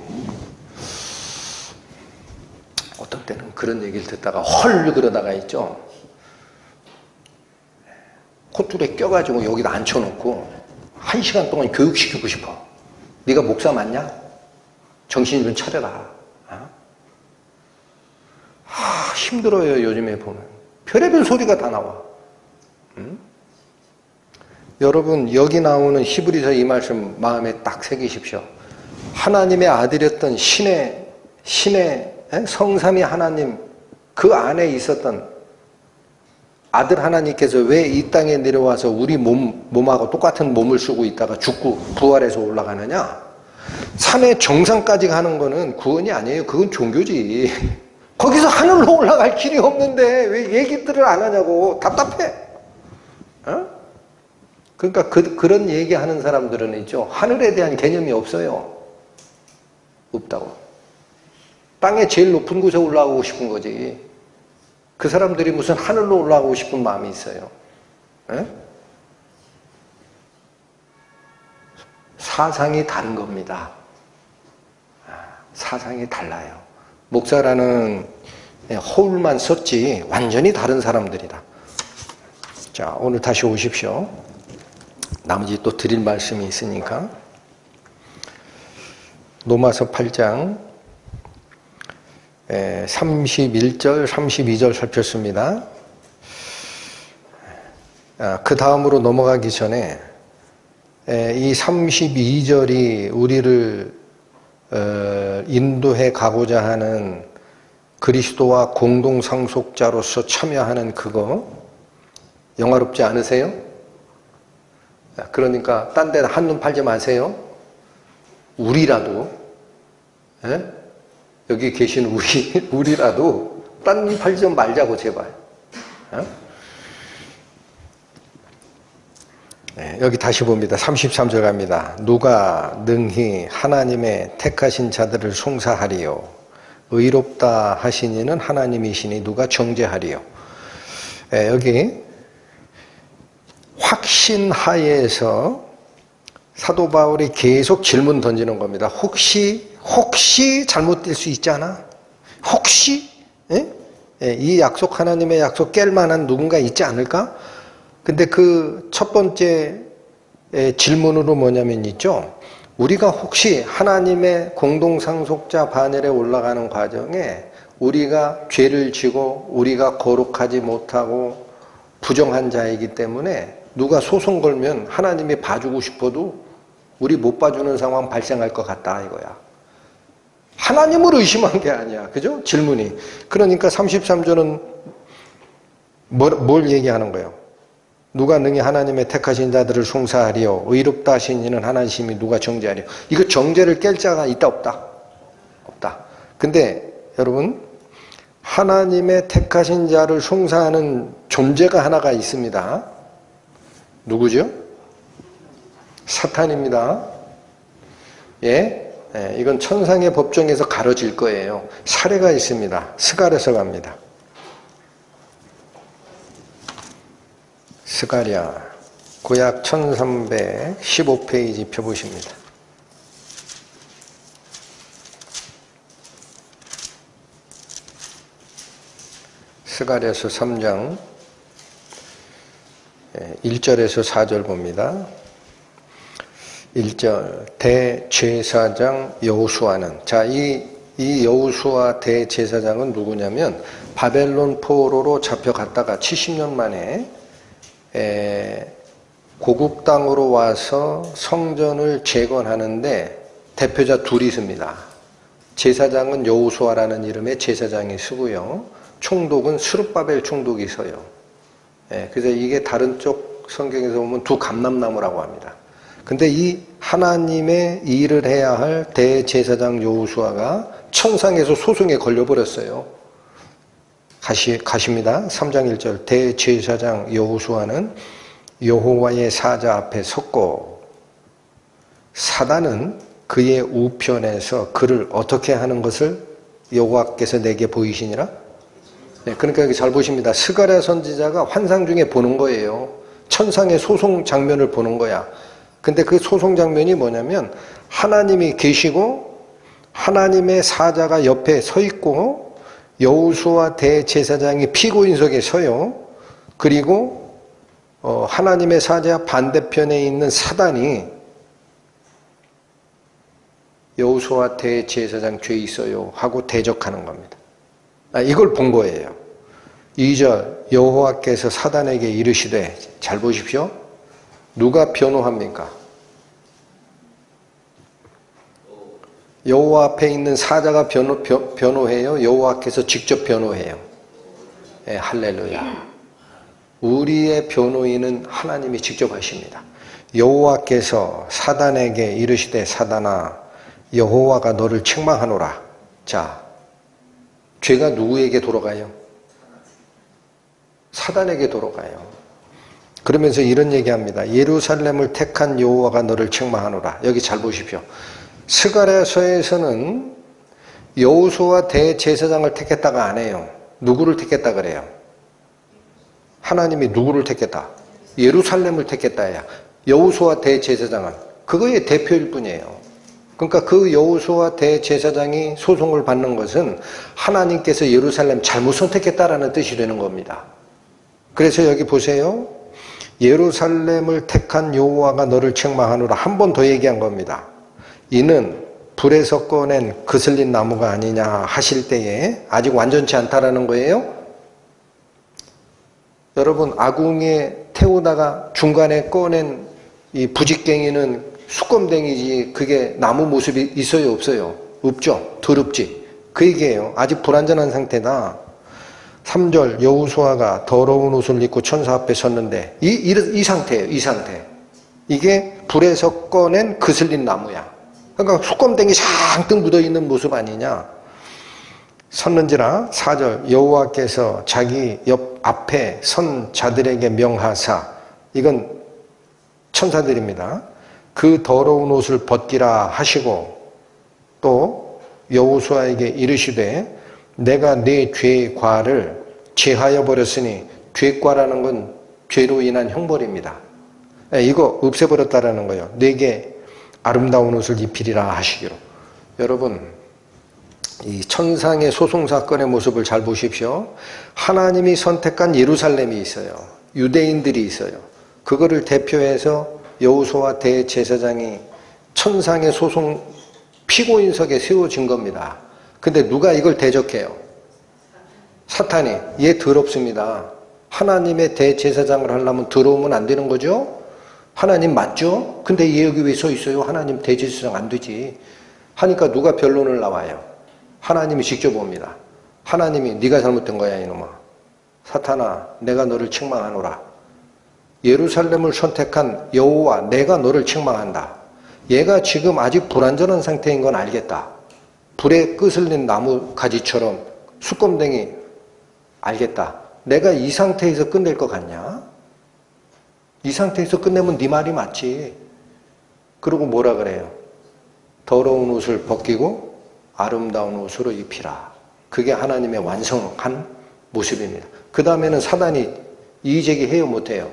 어떤 때는 그런 얘기를 듣다가 헐 그러다가 있죠. 콧줄에 껴가지고 여기다 앉혀놓고 1시간 동안 교육시키고 싶어. 네가 목사 맞냐? 정신 좀 차려라. 힘들어요. 요즘에 보면 별의별 소리가 다 나와. 여러분 여기 나오는 히브리서 이 말씀 마음에 딱 새기십시오. 하나님의 아들이었던 신의 성삼위 하나님 그 안에 있었던 아들 하나님께서 왜 이 땅에 내려와서 우리 몸하고 똑같은 몸을 쓰고 있다가 죽고 부활해서 올라가느냐? 산의 정상까지 가는 거는 구원이 아니에요. 그건 종교지. 거기서 하늘로 올라갈 길이 없는데 왜 얘기들을 안 하냐고. 답답해. 그러니까 그런 얘기하는 사람들은 있죠. 하늘에 대한 개념이 없어요. 없다고. 땅에 제일 높은 곳에 올라가고 싶은 거지. 그 사람들이 무슨 하늘로 올라가고 싶은 마음이 있어요? 에? 사상이 다른 겁니다. 사상이 달라요. 목사라는 허울만 썼지 완전히 다른 사람들이다. 자, 오늘 다시 오십시오. 나머지 또 드릴 말씀이 있으니까. 로마서 8장 31절, 32절 살폈습니다. 그 다음으로 넘어가기 전에 이 32절이 우리를 인도해 가고자 하는 그리스도와 공동상속자로서 참여하는 그거 영화롭지 않으세요? 그러니까 딴 데 한눈 팔지 마세요. 우리라도 여기 계신 우리라도 딴 눈 팔지 말자고 제발. 여기 다시 봅니다. 33절 갑니다. 누가 능히 하나님의 택하신 자들을 송사하리요. 의롭다 하신 이는 하나님이시니 누가 정죄하리요. 여기 확신하에서 사도 바울이 계속 질문 던지는 겁니다. 혹시 잘못될 수 있잖아? 혹시? 이 약속 하나님의 약속 깰 만한 누군가 있지 않을까? 근데 그 첫 번째 질문으로 뭐냐면 있죠. 우리가 혹시 하나님의 공동상속자 반열에 올라가는 과정에 우리가 죄를 지고 우리가 거룩하지 못하고 부정한 자이기 때문에 누가 소송 걸면 하나님이 봐주고 싶어도 우리 못 봐주는 상황 발생할 것 같다 이거야. 하나님을 의심한 게 아니야. 그죠? 질문이. 그러니까 33절은 뭘 얘기하는 거예요? 누가 능히 하나님의 택하신 자들을 송사하리요. 의롭다 하신 이는 하나님이 누가 정죄하리요. 이거 정죄를 깰 자가 있다 없다? 없다. 근데 여러분 하나님의 택하신 자를 송사하는 존재가 하나가 있습니다. 누구죠? 사탄입니다. 이건 천상의 법정에서 가려질 거예요. 사례가 있습니다. 스가랴서 갑니다. 스가랴 구약 1315페이지 펴보십니다. 스가랴서 3장 1절에서 4절 봅니다. 1절 대제사장 여호수아는 자, 이 여호수아 대제사장은 누구냐면 바벨론 포로로 잡혀갔다가 70년 만에 고국 땅으로 와서 성전을 재건하는데 대표자 둘이 있습니다. 제사장은 여호수아라는 이름의 제사장이 쓰고요. 총독은 스룹바벨 총독이 서요. 그래서 이게 다른 쪽 성경에서 보면 두 감람나무라고 합니다. 근데 이 하나님의 일을 해야 할 대제사장 여호수아가 천상에서 소송에 걸려버렸어요. 가십니다. 3장 1절 대제사장 여호수아는 여호와의 사자 앞에 섰고 사단은 그의 우편에서 그를 어떻게 하는 것을 여호와께서 내게 보이시니라. 그러니까 여기 잘 보십니다. 스가랴 선지자가 환상 중에 보는 거예요. 천상의 소송 장면을 보는 거야. 근데 그 소송 장면이 뭐냐면 하나님이 계시고 하나님의 사자가 옆에 서 있고 여호수아 대제사장이 피고인석에 서요. 그리고 하나님의 사자 반대편에 있는 사단이 여호수아 대제사장 죄 있어요 하고 대적하는 겁니다. 이걸 본 거예요. 2절 여호와께서 사단에게 이르시되 잘 보십시오. 누가 변호합니까? 여호와 앞에 있는 사자가 변호해요? 여호와께서 직접 변호해요? 할렐루야. 우리의 변호인은 하나님이 직접 하십니다. 여호와께서 사단에게 이르시되 사단아 여호와가 너를 책망하노라. 자, 죄가 누구에게 돌아가요? 사단에게 돌아가요. 그러면서 이런 얘기합니다. 예루살렘을 택한 여호와가 너를 책망하노라. 여기 잘 보십시오. 스가랴서에서는 여호수아 대제사장을 택했다가 안 해요. 누구를 택했다 그래요? 하나님이 누구를 택했다? 예루살렘을 택했다야. 여호수아 대제사장은 그거의 대표일 뿐이에요. 그러니까 그 여호수아 대제사장이 소송을 받는 것은 하나님께서 예루살렘 잘못 선택했다라는 뜻이 되는 겁니다. 그래서 여기 보세요. 예루살렘을 택한 여호와가 너를 책망하노라. 한 번 더 얘기한 겁니다. 이는 불에서 꺼낸 그슬린 나무가 아니냐 하실 때에 아직 완전치 않다라는 거예요. 여러분, 아궁이에 태우다가 중간에 꺼낸 이 부직갱이는 수검댕이지 그게 나무 모습이 있어요, 없어요? 없죠. 더럽지. 그 얘기예요. 아직 불완전한 상태다. 3절 여호수아가 더러운 옷을 입고 천사 앞에 섰는데 이 상태예요. 이 상태. 이게 불에서 꺼낸 그슬린 나무야. 그러니까 수검댕이 잔뜩 묻어있는 모습 아니냐. 섰는지라 4절 여호와께서 자기 옆 앞에 선 자들에게 명하사, 이건 천사들입니다. 그 더러운 옷을 벗기라 하시고 또 여호수아에게 이르시되 내가 네 죄의 과를 제하여 버렸으니, 죄과라는 건 죄로 인한 형벌입니다. 이거 없애버렸다라는 거예요. 내게 아름다운 옷을 입히리라 하시기로. 여러분, 이 천상의 소송 사건의 모습을 잘 보십시오. 하나님이 선택한 예루살렘이 있어요. 유대인들이 있어요. 그거를 대표해서 여호수아 대제사장이 천상의 소송 피고인석에 세워진 겁니다. 근데 누가 이걸 대적해요? 사탄이. 얘 더럽습니다. 하나님의 대제사장을 하려면 더러우면 안 되는 거죠? 하나님 맞죠? 근데 얘 여기 왜 서 있어요? 하나님 대제사장 안 되지. 하니까 누가 변론을 나와요? 하나님이 직접 옵니다. 하나님이 네가 잘못된 거야 이놈아. 사탄아, 내가 너를 책망하노라. 예루살렘을 선택한 여호와 내가 너를 책망한다. 얘가 지금 아직 불완전한 상태인 건 알겠다. 불에 끄슬린 나무 가지처럼 수검댕이 알겠다. 내가 이 상태에서 끝낼 것 같냐? 이 상태에서 끝내면 네 말이 맞지. 그리고 뭐라 그래요? 더러운 옷을 벗기고 아름다운 옷으로 입히라. 그게 하나님의 완성한 모습입니다. 그 다음에는 사단이 이의제기해요, 못해요?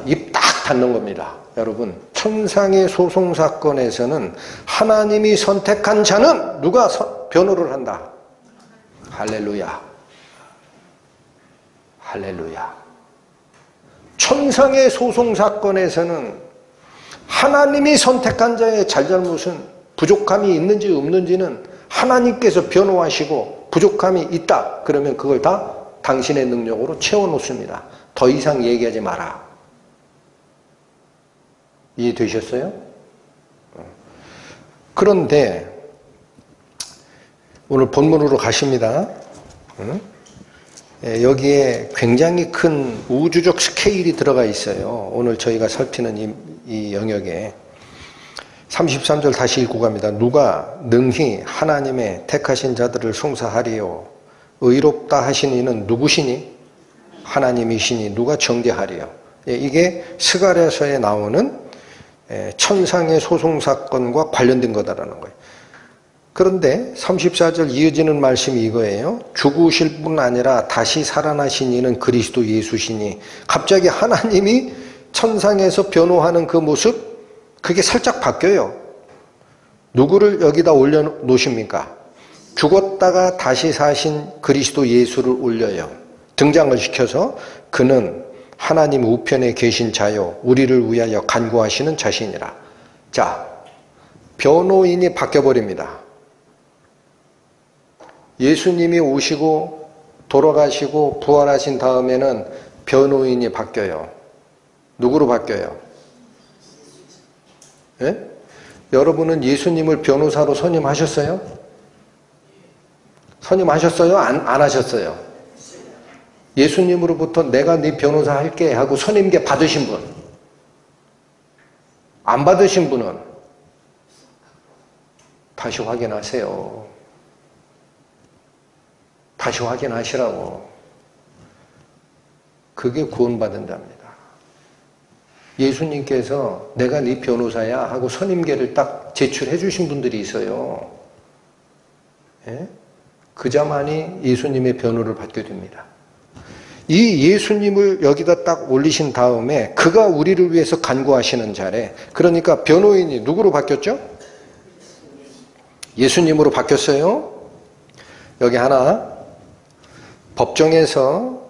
입 딱 닫는 겁니다. 여러분, 천상의 소송 사건에서는 하나님이 선택한 자는 누가 변호를 한다. 할렐루야. 할렐루야. 천상의 소송 사건에서는 하나님이 선택한 자의 잘잘못은, 부족함이 있는지 없는지는 하나님께서 변호하시고, 부족함이 있다 그러면 그걸 다 당신의 능력으로 채워놓습니다. 더 이상 얘기하지 마라. 이해되셨어요? 그런데 오늘 본문으로 가십니다. 여기에 굉장히 큰 우주적 스케일이 들어가 있어요. 오늘 저희가 살피는 이 영역에. 33절 다시 읽고 갑니다. 누가 능히 하나님의 택하신 자들을 송사하리요. 의롭다 하신 이는 누구시니? 하나님이시니 누가 정죄하리요. 이게 스가랴서에 나오는 천상의 소송사건과 관련된 거다라는 거예요. 그런데 34절 이어지는 말씀이 이거예요. 죽으실 뿐 아니라 다시 살아나신 이는 그리스도 예수시니. 갑자기 하나님이 천상에서 변호하는 그 모습, 그게 살짝 바뀌어요. 누구를 여기다 올려놓으십니까? 죽었다가 다시 사신 그리스도 예수를 올려요. 등장을 시켜서 그는 하나님 우편에 계신 자요 우리를 위하여 간구하시는 자신이라. 자, 변호인이 바뀌어버립니다. 예수님이 오시고 돌아가시고 부활하신 다음에는 변호인이 바뀌어요. 누구로 바뀌어요? 예? 여러분은 예수님을 변호사로 선임하셨어요? 선임하셨어요? 안 하셨어요? 예수님으로부터 내가 네 변호사 할게 하고 선임계 받으신 분, 안 받으신 분은 다시 확인하세요. 다시 확인하시라고. 그게 구원받은 자입니다. 예수님께서 내가 네 변호사야 하고 선임계를 딱 제출해 주신 분들이 있어요. 예? 그 자만이 예수님의 변호를 받게 됩니다. 이 예수님을 여기다 딱 올리신 다음에 그가 우리를 위해서 간구하시는 자래. 그러니까 변호인이 누구로 바뀌었죠? 예수님으로 바뀌었어요. 여기 하나, 법정에서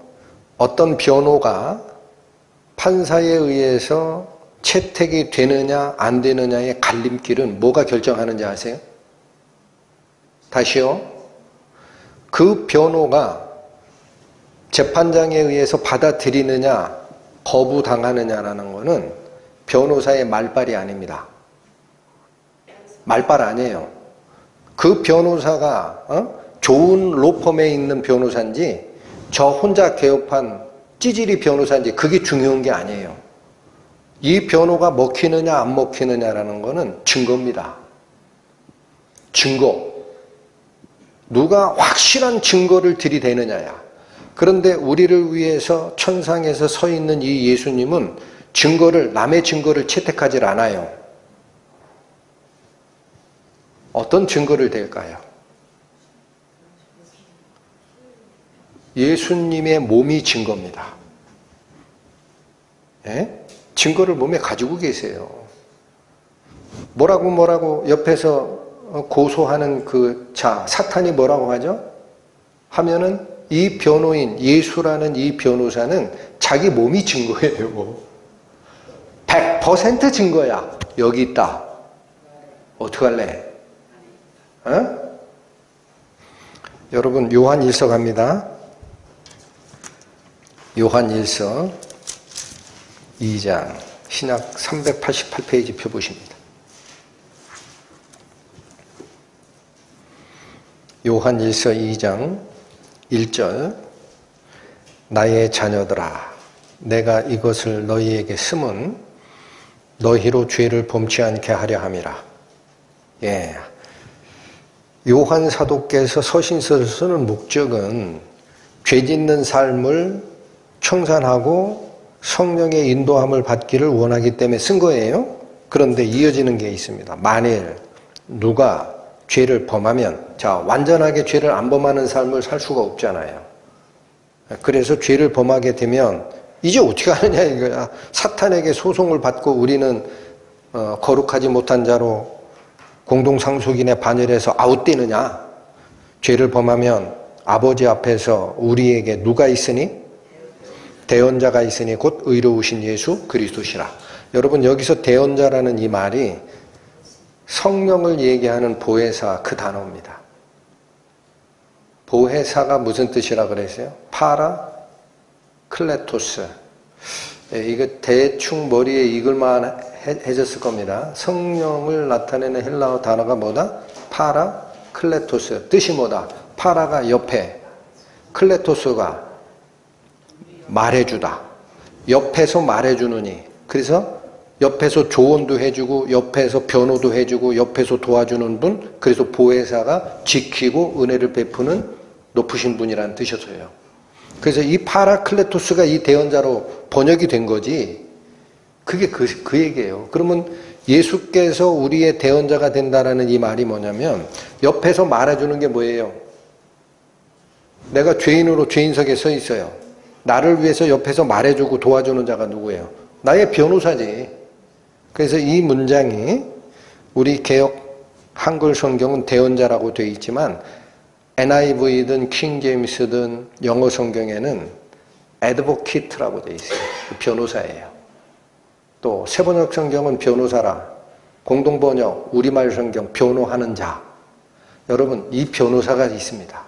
어떤 변호가 판사에 의해서 채택이 되느냐 안 되느냐의 갈림길은 뭐가 결정하는지 아세요? 다시요. 그 변호가 재판장에 의해서 받아들이느냐 거부당하느냐라는 것은 변호사의 말발이 아닙니다. 말발 아니에요. 그 변호사가 좋은 로펌에 있는 변호사인지 저 혼자 개업한 찌질이 변호사인지 그게 중요한 게 아니에요. 이 변호가 먹히느냐 안 먹히느냐라는 것은 증거입니다. 증거. 누가 확실한 증거를 들이대느냐야. 그런데 우리를 위해서 천상에서 서 있는 이 예수님은 남의 증거를 채택하지 않아요. 어떤 증거를 댈까요? 예수님의 몸이 증거입니다. 예? 증거를 몸에 가지고 계세요. 뭐라고 옆에서 고소하는 그 사탄이 뭐라고 하죠? 하면은 이 변호인, 예수라는 이 변호사는 자기 몸이 증거예요. 100% 증거야. 여기 있다. 어떡할래? 여러분, 요한 1서 갑니다. 요한 1서 2장, 신약 388페이지 펴보십니다. 요한 1서 2장 1절, 나의 자녀들아 내가 이것을 너희에게 쓰면 너희로 죄를 범치 않게 하려 함이라. 예. 요한 사도께서 서신서를 쓰는 목적은 죄 짓는 삶을 청산하고 성령의 인도함을 받기를 원하기 때문에 쓴 거예요. 그런데 이어지는 게 있습니다. 만일 누가 죄를 범하면, 완전하게 죄를 안 범하는 삶을 살 수가 없잖아요. 그래서 죄를 범하게 되면 이제 어떻게 하느냐 이거야. 사탄에게 소송을 받고 우리는 거룩하지 못한 자로 공동상속인의 반열에서 아웃되느냐. 죄를 범하면 아버지 앞에서 우리에게 누가 있으니? 대언자가 있으니 곧 의로우신 예수 그리스도시라. 여러분, 여기서 대언자라는 이 말이 성령을 얘기하는 보혜사 그 단어입니다. 보혜사가 무슨 뜻이라 그랬어요? 파라 클레토스. 이거 대충 머리에 익을만 해졌을 겁니다. 성령을 나타내는 헬라어 단어가 뭐다? 파라 클레토스. 뜻이 뭐다? 파라가 옆에, 클레토스가 말해주다. 옆에서 말해주느니. 그래서 옆에서 조언도 해주고 옆에서 변호도 해주고 옆에서 도와주는 분, 그래서 보혜사가 지키고 은혜를 베푸는 높으신 분이라는 뜻이었어요. 그래서 이 파라클레토스가 이 대언자로 번역이 된 거지, 그게 그 얘기예요. 그러면 예수께서 우리의 대언자가 된다라는 이 말이 뭐냐면 옆에서 말해주는 게 뭐예요? 내가 죄인으로 죄인석에 서 있어요. 나를 위해서 옆에서 말해주고 도와주는 자가 누구예요? 나의 변호사지. 그래서 이 문장이 우리 개역 한글 성경은 대언자라고 되어 있지만 NIV든 킹제임스든 영어 성경에는 advocate라고 되어 있어요. 변호사예요. 또 세번역 성경은 변호사라, 공동번역 우리말 성경 변호하는 자. 여러분, 이 변호사가 있습니다.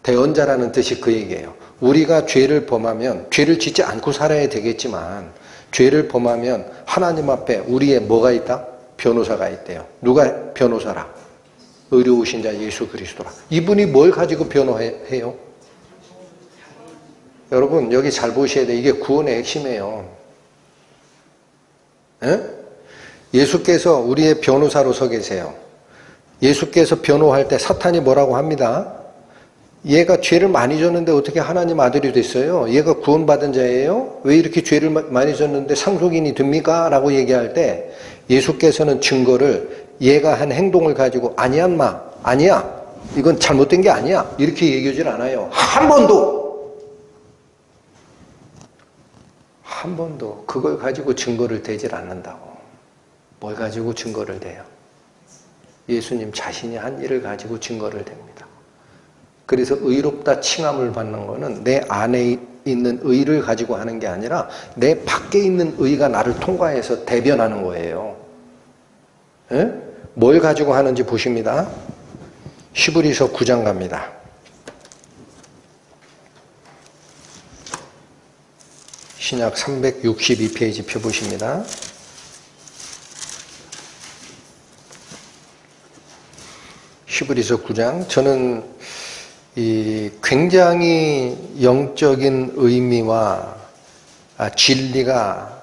대언자라는 뜻이 그 얘기예요. 우리가 죄를 범하면 죄를 짓지 않고 살아야 되겠지만 죄를 범하면 하나님 앞에 우리의 뭐가 있다? 변호사가 있대요. 누가 변호사라? 의로우신 자 예수 그리스도라. 이분이 뭘 가지고 변호해요? 여러분, 여기 잘 보셔야 돼요. 이게 구원의 핵심이에요. 에? 예수께서 우리의 변호사로 서 계세요. 예수께서 변호할 때 사탄이 뭐라고 합니다? 얘가 죄를 많이 졌는데 어떻게 하나님 아들이 됐어요? 얘가 구원받은 자예요? 왜 이렇게 죄를 많이 졌는데 상속인이 됩니까? 라고 얘기할 때 예수께서는 증거를 얘가 한 행동을 가지고 아니야 인마, 아니야, 이건 잘못된 게 아니야. 이렇게 얘기하질 않아요. 한 번도 그걸 가지고 증거를 대질 않는다고. 뭘 가지고 증거를 대요? 예수님 자신이 한 일을 가지고 증거를 댑니다. 그래서 의롭다 칭함을 받는 거는 내 안에 있는 의를 가지고 하는 게 아니라 내 밖에 있는 의가 나를 통과해서 대변하는 거예요. 예? 뭘 가지고 하는지 보십니다. 히브리서 9장 갑니다. 신약 362페이지 펴보십니다. 히브리서 9장. 저는 굉장히 영적인 의미와 진리가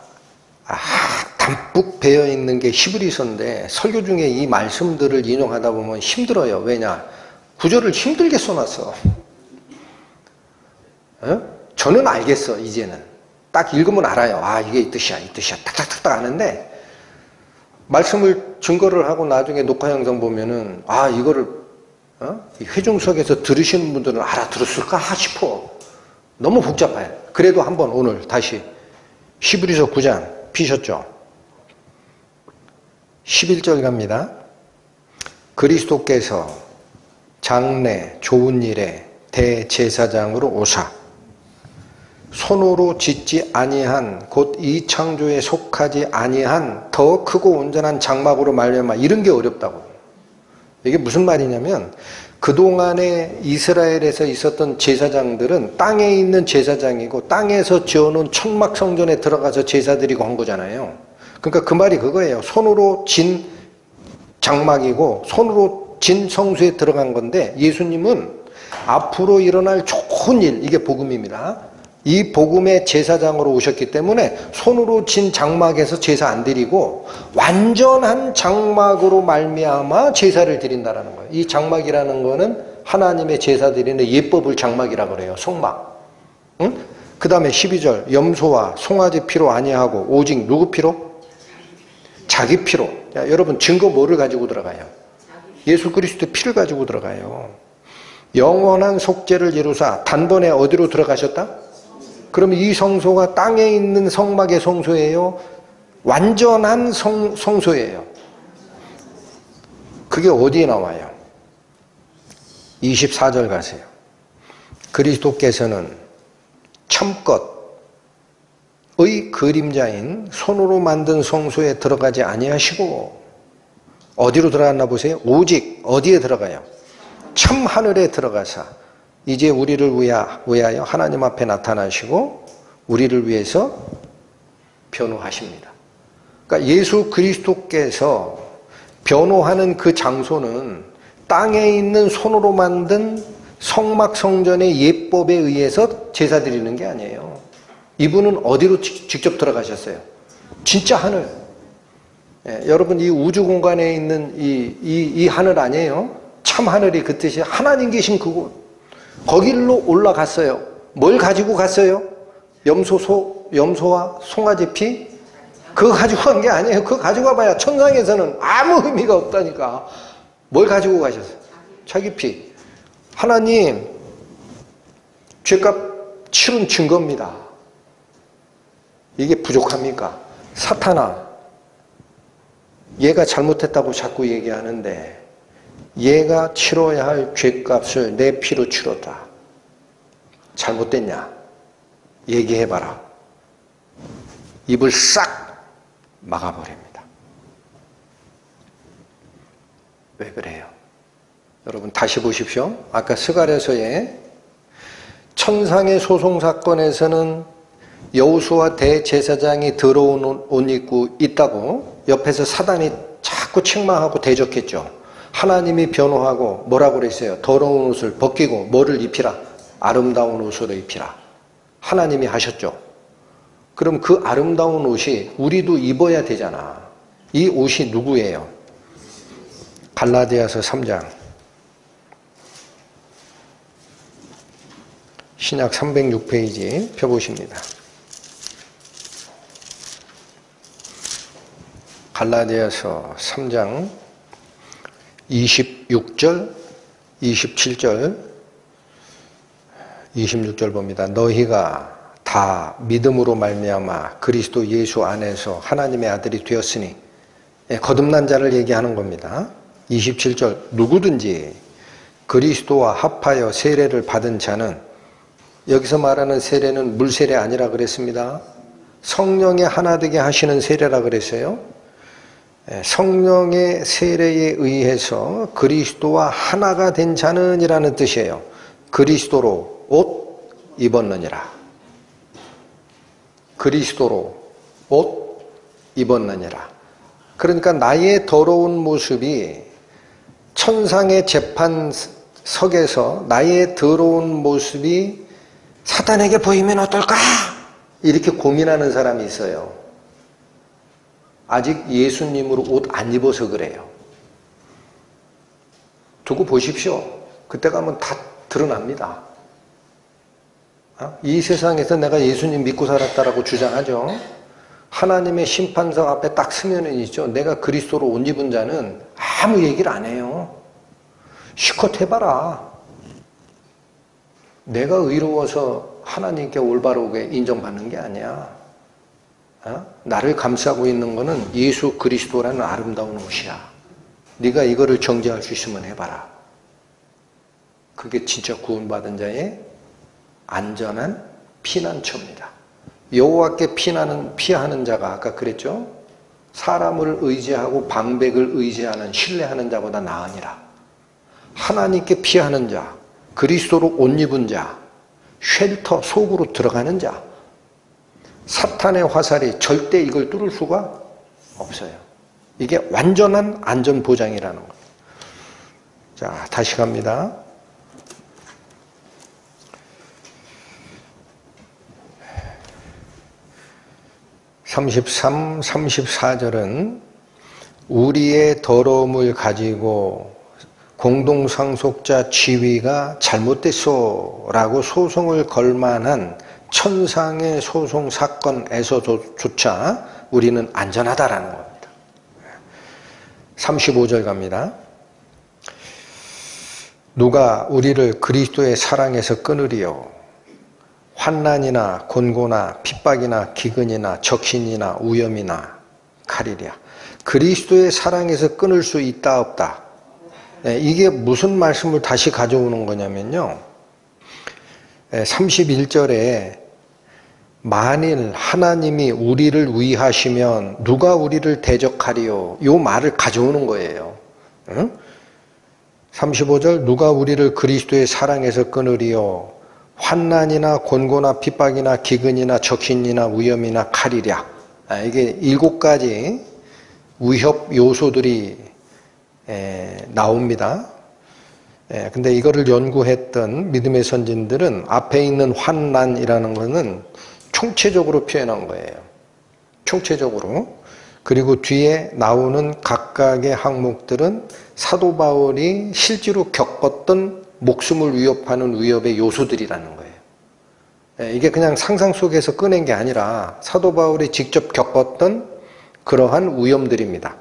담뿍 배어 있는 게 히브리서인데 설교 중에 이 말씀들을 인용하다 보면 힘들어요. 왜냐? 구절을 힘들게 써놨어. 저는 알겠어. 이제는 딱 읽으면 알아요. 이게 이 뜻이야, 이 뜻이야. 탁탁탁탁 아는데 말씀을 증거를 하고 나중에 녹화 영상 보면은 이거를 회중석에서 들으시는 분들은 알아들었을까 싶어. 너무 복잡해. 그래도 한번 오늘 다시 히브리서 9장 피셨죠? 11절 갑니다. 그리스도께서 장래 좋은 일에 대제사장으로 오사 손으로 짓지 아니한 곧 이 창조에 속하지 아니한 더 크고 온전한 장막으로 말미암아. 이런 게 어렵다고. 이게 무슨 말이냐면 그동안에 이스라엘에서 있었던 제사장들은 땅에 있는 제사장이고 땅에서 지어놓은 천막 성전에 들어가서 제사드리고 한 거잖아요. 그러니까 그 말이 그거예요. 손으로 진 장막이고 손으로 진 성소에 들어간 건데 예수님은 앞으로 일어날 좋은 일, 이게 복음입니다. 이 복음의 제사장으로 오셨기 때문에 손으로 진 장막에서 제사 안 드리고 완전한 장막으로 말미암아 제사를 드린다라는 거예요. 이 장막이라는 거는 하나님의 제사 드리는 예법을 장막이라고 그래요. 성막. 응? 그 다음에 12절 염소와 송아지 피로 아니하고 오직 누구 피로? 자기 피로. 여러분 증거 뭐를 가지고 들어가요? 예수 그리스도의 피를 가지고 들어가요. 영원한 속죄를 이루사 단번에 어디로 들어가셨다? 그러면 이 성소가 땅에 있는 성막의 성소예요? 완전한 성소예요. 그게 어디에 나와요? 24절 가세요. 그리스도께서는 참것의 그림자인 손으로 만든 성소에 들어가지 아니하시고 어디로 들어갔나 보세요? 오직 어디에 들어가요? 참 하늘에 들어가사 이제 우리를 위하여 하나님 앞에 나타나시고 우리를 위해서 변호하십니다. 그러니까 예수 그리스도께서 변호하는 그 장소는 땅에 있는 손으로 만든 성막 성전의 예법에 의해서 제사 드리는 게 아니에요. 이분은 어디로 직접 들어가셨어요? 진짜 하늘. 여러분 이 우주 공간에 있는 이 하늘 아니에요? 참 하늘이 그 뜻이 하나님 계신 그곳. 거길로 올라갔어요. 뭘 가지고 갔어요? 염소와 송아지 피? 그거 가지고 간 게 아니에요. 그거 가지고 가봐야 천상에서는 아무 의미가 없다니까. 뭘 가지고 가셨어요? 자기 피. 하나님 죄값 치른 증거입니다. 이게 부족합니까? 사탄아, 얘가 잘못했다고 자꾸 얘기하는데 얘가 치러야 할 죄값을 내 피로 치렀다. 잘못됐냐? 얘기해봐라. 입을 싹 막아버립니다. 왜 그래요? 여러분 다시 보십시오. 아까 스가랴서에 천상의 소송 사건에서는 여호수아 대제사장이 더러운 옷 입고 있다고 옆에서 사단이 자꾸 책망하고 대적했죠. 하나님이 변호하고 뭐라고 그랬어요? 더러운 옷을 벗기고 뭐를 입히라? 아름다운 옷으로 입히라. 하나님이 하셨죠. 그럼 그 아름다운 옷이 우리도 입어야 되잖아. 이 옷이 누구예요? 갈라디아서 3장 신약 306페이지 펴보십니다. 갈라디아서 3장 26절 27절, 26절 봅니다. 너희가 다 믿음으로 말미암아 그리스도 예수 안에서 하나님의 아들이 되었으니, 거듭난 자를 얘기하는 겁니다. 27절, 누구든지 그리스도와 합하여 세례를 받은 자는, 여기서 말하는 세례는 물세례 아니라 그랬습니다. 성령의 하나 되게 하시는 세례라 그랬어요. 성령의 세례에 의해서 그리스도와 하나가 된 자는 이라는 뜻이에요. 그리스도로 옷 입었느니라. 그리스도로 옷 입었느니라. 그러니까 나의 더러운 모습이 천상의 재판석에서 나의 더러운 모습이 사탄에게 보이면 어떨까? 이렇게 고민하는 사람이 있어요. 아직 예수님으로 옷 안 입어서 그래요. 두고 보십시오. 그때 가면 다 드러납니다. 이 세상에서 내가 예수님 믿고 살았다라고 주장하죠. 하나님의 심판석 앞에 딱 서면은 있죠. 내가 그리스도로 옷 입은 자는 아무 얘기를 안 해요. 실컷 해봐라. 내가 의로워서 하나님께 올바르게 인정받는 게 아니야. 나를 감싸고 있는 거는 예수 그리스도라는 아름다운 옷이야. 네가 이거를 정죄할 수 있으면 해봐라. 그게 진짜 구원받은 자의 안전한 피난처입니다. 여호와께 피하는 자가 아까 그랬죠? 사람을 의지하고 방백을 의지하는 신뢰하는 자보다 나으니라. 하나님께 피하는 자, 그리스도로 옷 입은 자, 쉘터 속으로 들어가는 자, 사탄의 화살이 절대 이걸 뚫을 수가 없어요. 이게 완전한 안전보장이라는 거예요. 자, 다시 갑니다. (33, 34절은) 우리의 더러움을 가지고 공동상속자 지위가 잘못됐어 라고 소송을 걸 만한 천상의 소송 사건에서조차 우리는 안전하다라는 겁니다. 35절 갑니다. 누가 우리를 그리스도의 사랑에서 끊으리요? 환난이나 곤고나 핍박이나 기근이나 적신이나 위험이나 칼이랴. 그리스도의 사랑에서 끊을 수 있다 없다. 이게 무슨 말씀을 다시 가져오는 거냐면요. 31절에 만일 하나님이 우리를 위하시면 누가 우리를 대적하리요? 이 말을 가져오는 거예요. 35절 누가 우리를 그리스도의 사랑에서 끊으리요? 환난이나 곤고나 핍박이나 기근이나 적신이나 위험이나 칼이랴. 이게 7가지 위협 요소들이 나옵니다. 근데 이거를 연구했던 믿음의 선진들은 앞에 있는 환난이라는 것은 총체적으로 표현한 거예요. 총체적으로. 그리고 뒤에 나오는 각각의 항목들은 사도 바울이 실제로 겪었던 목숨을 위협하는 위협의 요소들이라는 거예요. 이게 그냥 상상 속에서 꺼낸 게 아니라 사도 바울이 직접 겪었던 그러한 위험들입니다.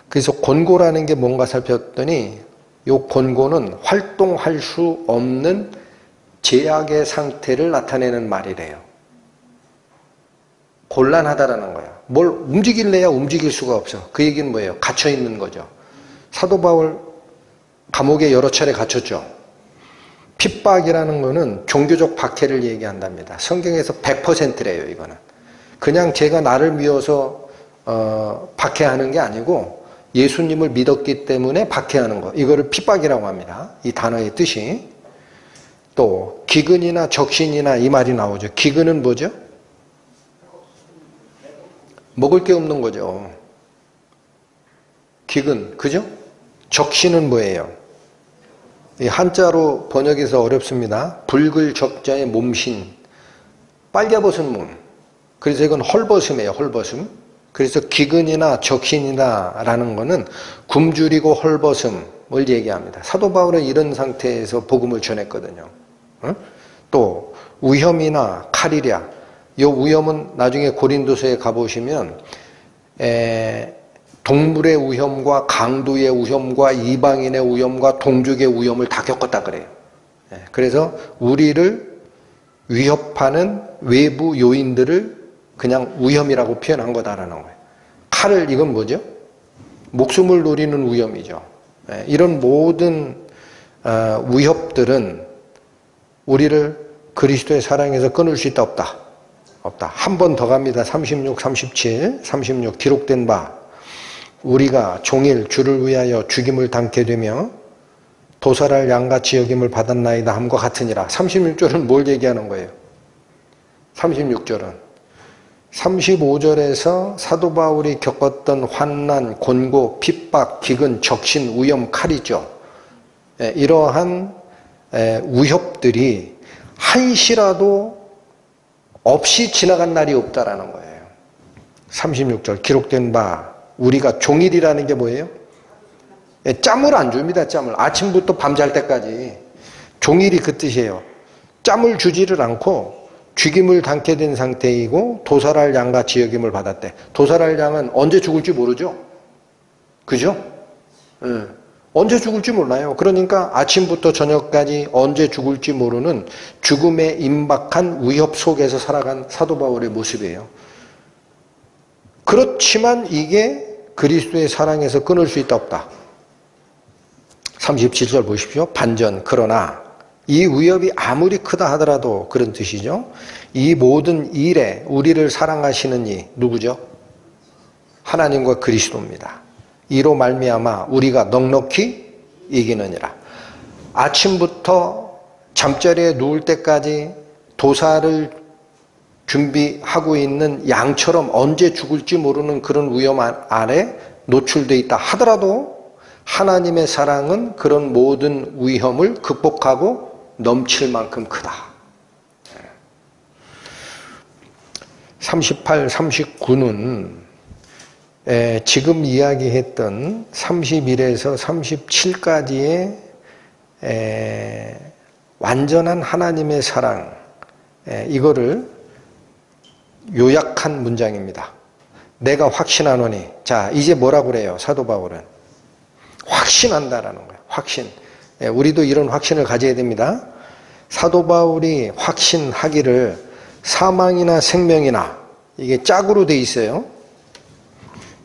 그래서 곤고라는 게 뭔가 살폈더니 이 곤고는 활동할 수 없는 제약의 상태를 나타내는 말이래요. 곤란하다라는 거야. 뭘 움직일래야 움직일 수가 없어. 그 얘기는 뭐예요? 갇혀 있는 거죠. 사도 바울 감옥에 여러 차례 갇혔죠. 핍박이라는 거는 종교적 박해를 얘기한답니다. 성경에서 100%래요, 이거는. 그냥 제가 나를 미워서 박해하는 게 아니고 예수님을 믿었기 때문에 박해하는 거. 이거를 핍박이라고 합니다. 이 단어의 뜻이. 또 기근이나 적신이나 이 말이 나오죠. 기근은 뭐죠? 먹을 게 없는 거죠. 기근, 그죠? 적신은 뭐예요? 이 한자로 번역해서 어렵습니다. 붉을 적자의 몸신, 빨개벗은 몸. 그래서 이건 헐벗음이에요. 헐벗음. 그래서 기근이나 적신이다라는 거는 굶주리고 헐벗음을 얘기합니다. 사도 바울은 이런 상태에서 복음을 전했거든요. 또 위험이나 칼이랴. 이 위험은 나중에 고린도서에 가보시면 동물의 위험과 강도의 위험과 이방인의 위험과 동족의 위험을 다 겪었다 그래요. 그래서 우리를 위협하는 외부 요인들을 그냥 위험이라고 표현한 거다라는 거예요. 칼을, 이건 뭐죠? 목숨을 노리는 위험이죠. 이런 모든 위협들은 우리를 그리스도의 사랑에서 끊을 수 있다 없다? 없다. 한 번 더 갑니다. 36, 37, 36 기록된 바 우리가 종일 주를 위하여 죽임을 당케 되며 도살할 양같이 여김을 받았나이다 함과 같으니라. 36절은 뭘 얘기하는 거예요? 36절은 35절에서 사도 바울이 겪었던 환난, 곤고, 핍박, 기근, 적신, 위험, 칼이죠. 이러한 위협들이 한시라도 없이 지나간 날이 없다라는 거예요. 36절 기록된 바 우리가 종일이라는 게 뭐예요? 짬을 안 줍니다. 짬을. 아침부터 밤잘 때까지. 종일이 그 뜻이에요. 짬을 주지를 않고 죽임을 당케 된 상태이고 도살할 양같이 여김을 받았대. 도살할 양은 언제 죽을지 모르죠. 그죠? 언제 죽을지 몰라요. 그러니까 아침부터 저녁까지 언제 죽을지 모르는 죽음에 임박한 위협 속에서 살아간 사도 바울의 모습이에요. 그렇지만 이게 그리스도의 사랑에서 끊을 수 있다 없다. 37절 보십시오. 반전 그러나 이 위협이 아무리 크다 하더라도 그런 뜻이죠. 이 모든 일에 우리를 사랑하시는 이 누구죠? 하나님과 그리스도입니다. 이로 말미암아 우리가 넉넉히 이기느니라. 아침부터 잠자리에 누울 때까지 도살을 준비하고 있는 양처럼 언제 죽을지 모르는 그런 위험 아래 노출되어 있다 하더라도 하나님의 사랑은 그런 모든 위험을 극복하고 넘칠 만큼 크다. 38, 39는 지금 이야기했던 31에서 37까지의 완전한 하나님의 사랑, 이거를 요약한 문장입니다. 내가 확신하노니. 자, 이제 뭐라고 그래요? 사도 바울은 확신한다라는 거예요. 확신. 우리도 이런 확신을 가져야 됩니다. 사도 바울이 확신하기를 사망이나 생명이나, 이게 짝으로 돼 있어요.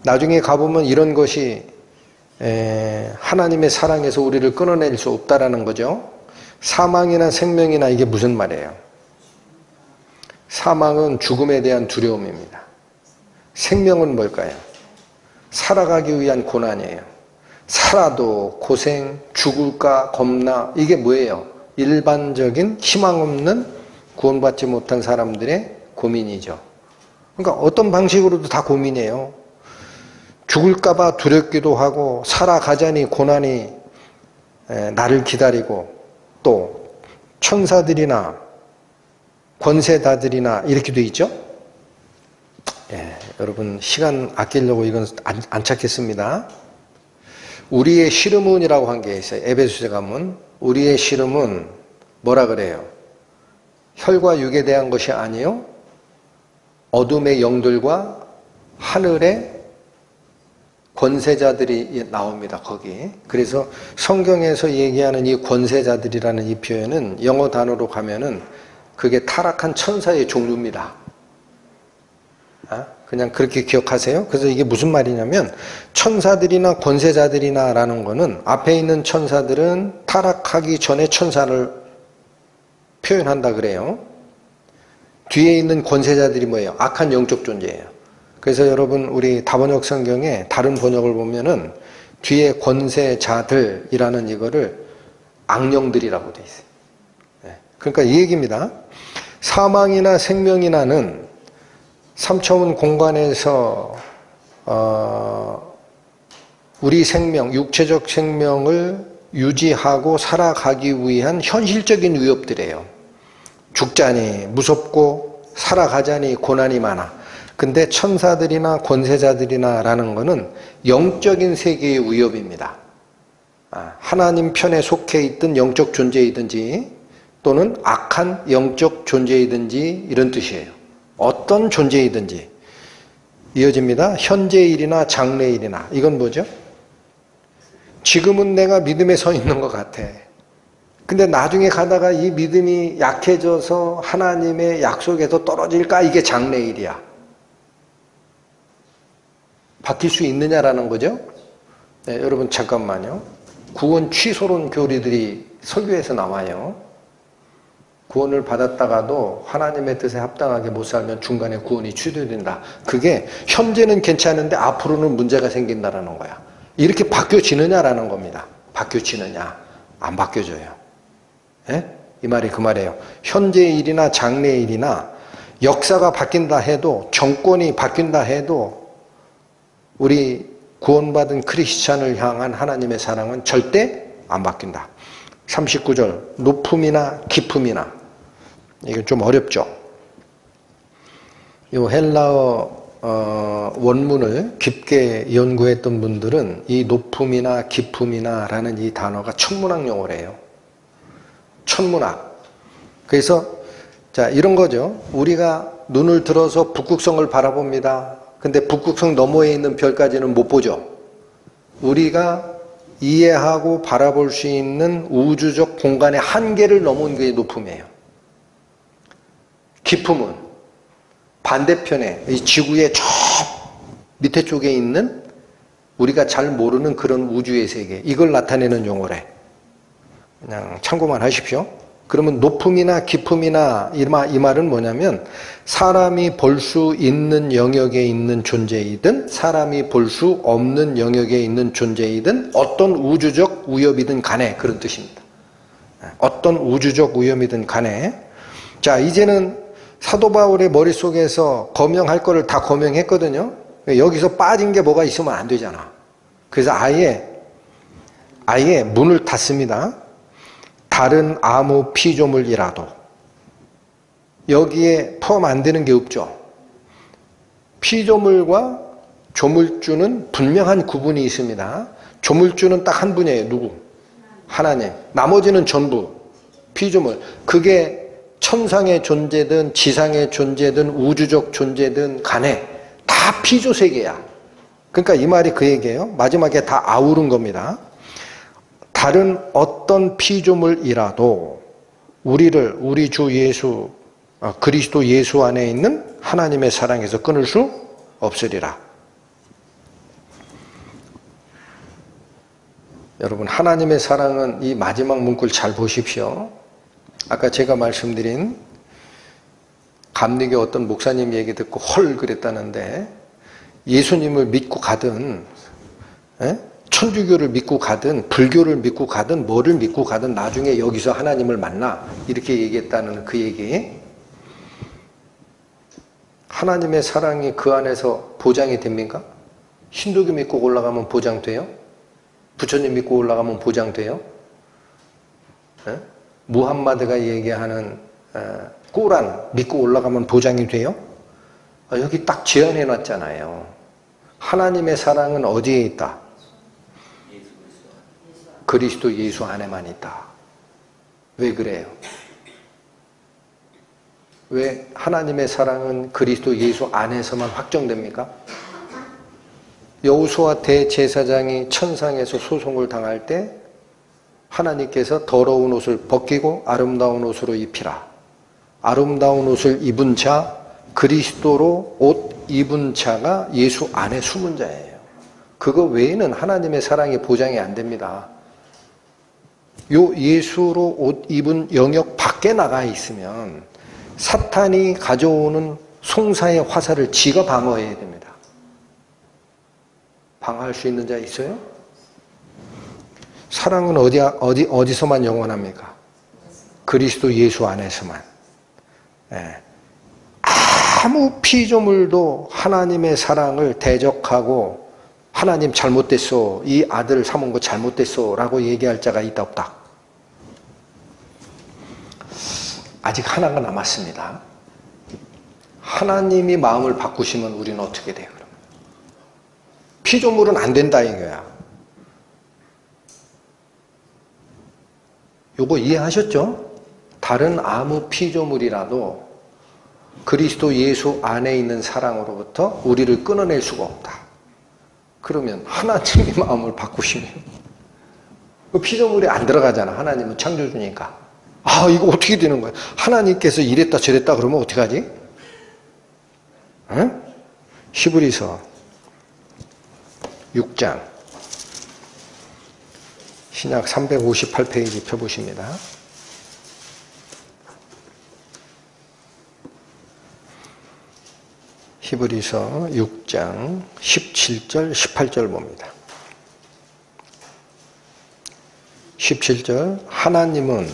나중에 가보면 이런 것이 하나님의 사랑에서 우리를 끊어낼 수 없다라는 거죠. 사망이나 생명이나, 이게 무슨 말이에요? 사망은 죽음에 대한 두려움입니다. 생명은 뭘까요? 살아가기 위한 고난이에요. 살아도 고생, 죽을까 겁나, 이게 뭐예요? 일반적인 희망 없는 구원받지 못한 사람들의 고민이죠. 그러니까 어떤 방식으로도 다 고민이에요. 죽을까 봐 두렵기도 하고, 살아가자니 고난이 나를 기다리고, 또 천사들이나 권세자들이나 이렇게 돼 있죠. 여러분 시간 아끼려고 이건 안 찾겠습니다. 우리의 씨름은이라고 한 게 있어요. 에베소서 가면 우리의 씨름은 뭐라 그래요? 혈과 육에 대한 것이 아니요 어둠의 영들과 하늘의 권세자들이 나옵니다. 거기. 그래서 성경에서 얘기하는 이 권세자들이라는 이 표현은 영어 단어로 가면은 그게 타락한 천사의 종류입니다. 그냥 그렇게 기억하세요. 그래서 이게 무슨 말이냐면 천사들이나 권세자들이나 라는 거는 앞에 있는 천사들은 타락하기 전에 천사를 표현한다 그래요. 뒤에 있는 권세자들이 뭐예요? 악한 영적 존재예요. 그래서 여러분 우리 다번역 성경에 다른 번역을 보면은 뒤에 권세자들이라는 이거를 악령들이라고 돼 있어요. 그러니까 이 얘기입니다. 사망이나 생명이나는 3차원 공간에서 우리 생명, 육체적 생명을 유지하고 살아가기 위한 현실적인 위협들이에요. 죽자니 무섭고 살아가자니 고난이 많아. 근데 천사들이나 권세자들이나 라는 거는 영적인 세계의 위협입니다. 하나님 편에 속해 있든 영적 존재이든지 또는 악한 영적 존재이든지 이런 뜻이에요. 어떤 존재이든지 이어집니다. 현재일이나 장래일이나. 이건 뭐죠? 지금은 내가 믿음에 서 있는 것 같아. 근데 나중에 가다가 이 믿음이 약해져서 하나님의 약속에서 떨어질까? 이게 장래일이야. 바뀔 수 있느냐라는 거죠. 네, 여러분 잠깐만요. 구원 취소론 교리들이 설교에서 나와요. 구원을 받았다가도 하나님의 뜻에 합당하게 못 살면 중간에 구원이 취소된다. 그게 현재는 괜찮은데 앞으로는 문제가 생긴다라는 거야. 이렇게 바뀌어지느냐라는 겁니다. 바뀌어지느냐? 안 바뀌어져요. 예? 이 말이 그 말이에요. 현재의 일이나 장래의 일이나 역사가 바뀐다 해도, 정권이 바뀐다 해도 우리 구원받은 크리스찬을 향한 하나님의 사랑은 절대 안 바뀐다. 39절 높음이나 깊음이나. 이건 좀 어렵죠. 이 헬라어 원문을 깊게 연구했던 분들은 이 높음이나 깊음이나 라는 이 단어가 천문학 용어래요. 천문학. 그래서 자 이런 거죠. 우리가 눈을 들어서 북극성을 바라봅니다. 근데 북극성 너머에 있는 별까지는 못 보죠. 우리가 이해하고 바라볼 수 있는 우주적 공간의 한계를 넘은 게 높음이에요. 깊음은 반대편에 이 지구의 저 밑에 쪽에 있는 우리가 잘 모르는 그런 우주의 세계, 이걸 나타내는 용어래. 그냥 참고만 하십시오. 그러면 높음이나 깊음이나 이 말은 뭐냐면 사람이 볼 수 있는 영역에 있는 존재이든 사람이 볼 수 없는 영역에 있는 존재이든 어떤 우주적 위협이든 간에 그런 뜻입니다. 어떤 우주적 위험이든 간에. 자, 이제는 사도 바울의 머릿속에서 거명할 거를 다 거명했거든요. 여기서 빠진 게 뭐가 있으면 안 되잖아. 그래서 아예 문을 닫습니다. 다른 아무 피조물이라도. 여기에 포함 안 되는 게 없죠. 피조물과 조물주는 분명한 구분이 있습니다. 조물주는 딱 한 분이에요. 누구? 하나님. 나머지는 전부 피조물. 그게 천상의 존재든 지상의 존재든 우주적 존재든 간에 다 피조세계야. 그러니까 이 말이 그 얘기예요. 마지막에 다 아우른 겁니다. 다른 어떤 피조물이라도 우리를 우리 주 예수 그리스도 예수 안에 있는 하나님의 사랑에서 끊을 수 없으리라. 여러분 하나님의 사랑은 이 마지막 문구를 잘 보십시오. 아까 제가 말씀드린 감리교 어떤 목사님 얘기 듣고 헐 그랬다는데 예수님을 믿고 가든 천주교를 믿고 가든 불교를 믿고 가든 뭐를 믿고 가든 나중에 여기서 하나님을 만나 이렇게 얘기했다는 그 얘기. 하나님의 사랑이 그 안에서 보장이 됩니까? 힌두교 믿고 올라가면 보장돼요? 부처님 믿고 올라가면 보장돼요? 무함마드가 얘기하는 꾸란 믿고 올라가면 보장이 돼요? 여기 딱 제안해 놨잖아요. 하나님의 사랑은 어디에 있다? 그리스도 예수 안에만 있다. 왜 그래요? 왜 하나님의 사랑은 그리스도 예수 안에서만 확정됩니까? 여호수아 대제사장이 천상에서 소송을 당할 때 하나님께서 더러운 옷을 벗기고 아름다운 옷으로 입히라. 아름다운 옷을 입은 자, 그리스도로 옷 입은 자가 예수 안에 숨은 자예요. 그거 외에는 하나님의 사랑이 보장이 안 됩니다. 요 예수로 옷 입은 영역 밖에 나가 있으면 사탄이 가져오는 송사의 화살을 지가 방어해야 됩니다. 방어할 수 있는 자 있어요? 사랑은 어디서만 영원합니까? 그리스도 예수 안에서만. 아무 피조물도 하나님의 사랑을 대적하고 하나님 잘못됐어, 이 아들 삼은 거 잘못됐어 라고 얘기할 자가 있다 없다? 아직 하나가 남았습니다. 하나님이 마음을 바꾸시면 우리는 어떻게 돼요? 그러면? 피조물은 안 된다 이거야. 요거 이해하셨죠? 다른 아무 피조물이라도 그리스도 예수 안에 있는 사랑으로부터 우리를 끊어낼 수가 없다. 그러면 하나님의 마음을 바꾸시면 그 피조물이 안 들어가잖아. 하나님은 창조주니까. 아, 이거 어떻게 되는 거야? 하나님께서 이랬다 저랬다 그러면 어떻게 하지? 응? 히브리서 6장 신약 358페이지 펴보십니다. 히브리서 6장 17절 18절 봅니다. 17절 하나님은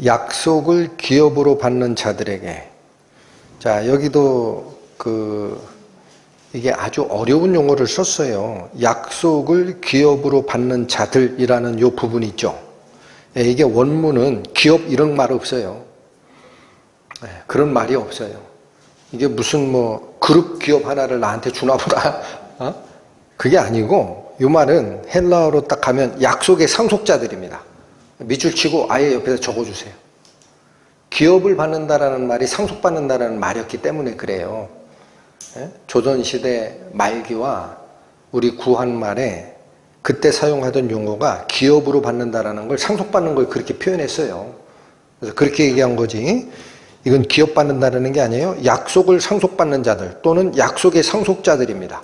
약속을 기업으로 받는 자들에게, 자 여기도 이게 아주 어려운 용어를 썼어요. 약속을 기업으로 받는 자들이라는 요 부분이 있죠. 이게 원문은 기업 이런 말 없어요. 그런 말이 없어요. 이게 무슨 그룹 기업 하나를 나한테 주나 보다. 그게 아니고 이 말은 헬라어로 딱 가면 약속의 상속자들입니다. 밑줄 치고 아예 옆에서 적어주세요. 기업을 받는다라는 말이 상속받는다라는 말이었기 때문에 그래요. 조선시대 말기와 우리 구한말에 그때 사용하던 용어가 기업으로 받는다라는 걸 상속받는 걸 그렇게 표현했어요. 그래서 그렇게 얘기한 거지. 이건 기업받는다는 게 아니에요. 약속을 상속받는 자들 또는 약속의 상속자들입니다.